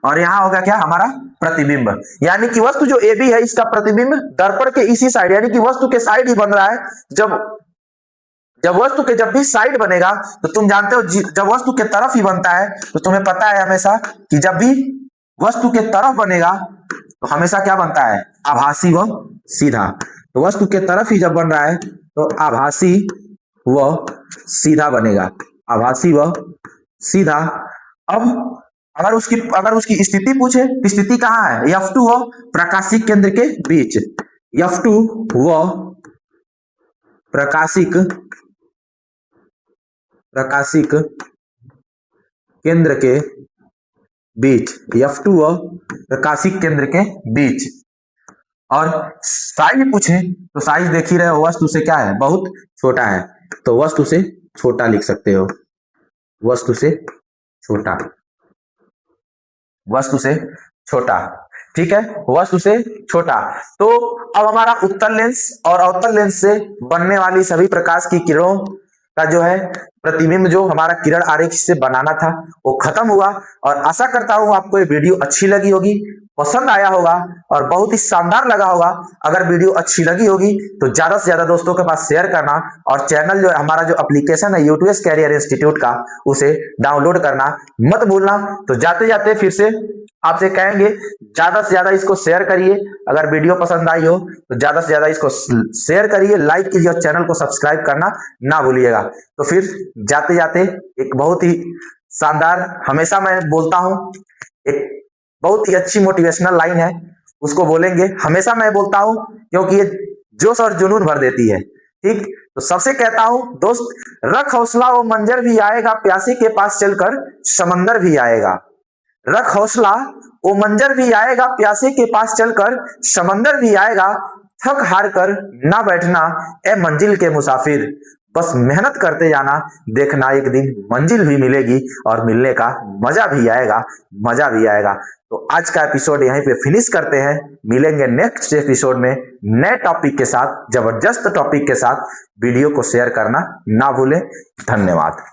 S1: और यहां हो गया क्या, हमारा प्रतिबिंब। यानी कि वस्तु जो ए बी है इसका प्रतिबिंब दर्पण के इसी साइड, यानी कि वस्तु के साइड ही बन रहा है। जब वस्तु के जब भी साइड बनेगा तो तुम जानते हो जब वस्तु के तरफ ही बनता है तो तुम्हें पता है हमेशा कि जब भी वस्तु के तरफ बनेगा तो हमेशा क्या बनता है, आभासी व सीधा। तो वस्तु के तरफ ही जब बन रहा है तो आभासी व सीधा बनेगा, आभासी व सीधा। अब अगर उसकी स्थिति पूछे तो स्थिति कहां है, F2 व प्रकाशिक केंद्र के बीच, F2 व प्रकाशिक केंद्र के बीच, F2 व प्रकाशिक केंद्र के बीच। और साइज पूछे तो साइज देख ही रहे हो, वस्तु से क्या है, बहुत छोटा है, तो वस्तु से छोटा लिख सकते हो, वस्तु से छोटा, वस्तु से छोटा। ठीक है, वस्तु से छोटा। तो अब हमारा उत्तल लेंस और अवतल लेंस से बनने वाली सभी प्रकाश की किरणों का जो है प्रतिबिंब, जो हमारा किरण आरेख से बनाना था वो खत्म हुआ। और आशा करता हूं आपको ये वीडियो अच्छी लगी होगी, पसंद आया होगा और बहुत ही शानदार लगा होगा। अगर वीडियो अच्छी लगी होगी तो ज्यादा से ज्यादा दोस्तों के पास शेयर करना, और चैनल जो हमारा जो एप्लीकेशन है यूट्यूब कैरियर इंस्टीट्यूट का, उसे डाउनलोड करना मत भूलना। तो जाते जाते फिर से आपसे कहेंगे ज्यादा से ज्यादा इसको शेयर करिए। अगर वीडियो पसंद आई हो तो ज्यादा से ज्यादा इसको शेयर करिए, लाइक कीजिए और चैनल को सब्सक्राइब करना ना भूलिएगा। तो फिर जाते जाते एक बहुत ही शानदार, हमेशा मैं बोलता हूं, एक बहुत ही अच्छी मोटिवेशनल लाइन है, उसको बोलेंगे। हमेशा मैं बोलता हूं क्योंकि ये जोश और जुनून भर देती है। ठीक, तो सबसे कहता हूं दोस्त, रख हौसला वो मंजर भी आएगा, प्यासे के पास चलकर समंदर भी आएगा। रख हौसला वो मंजर भी आएगा, प्यासे के पास चलकर समंदर भी आएगा। थक हार कर ना बैठना ए मंजिल के मुसाफिर, बस मेहनत करते जाना, देखना एक दिन मंजिल भी मिलेगी और मिलने का मजा भी आएगा, मजा भी आएगा। तो आज का एपिसोड यहीं पे फिनिश करते हैं, मिलेंगे नेक्स्ट एपिसोड में नए टॉपिक के साथ, जबरदस्त टॉपिक के साथ। वीडियो को शेयर करना ना भूलें। धन्यवाद।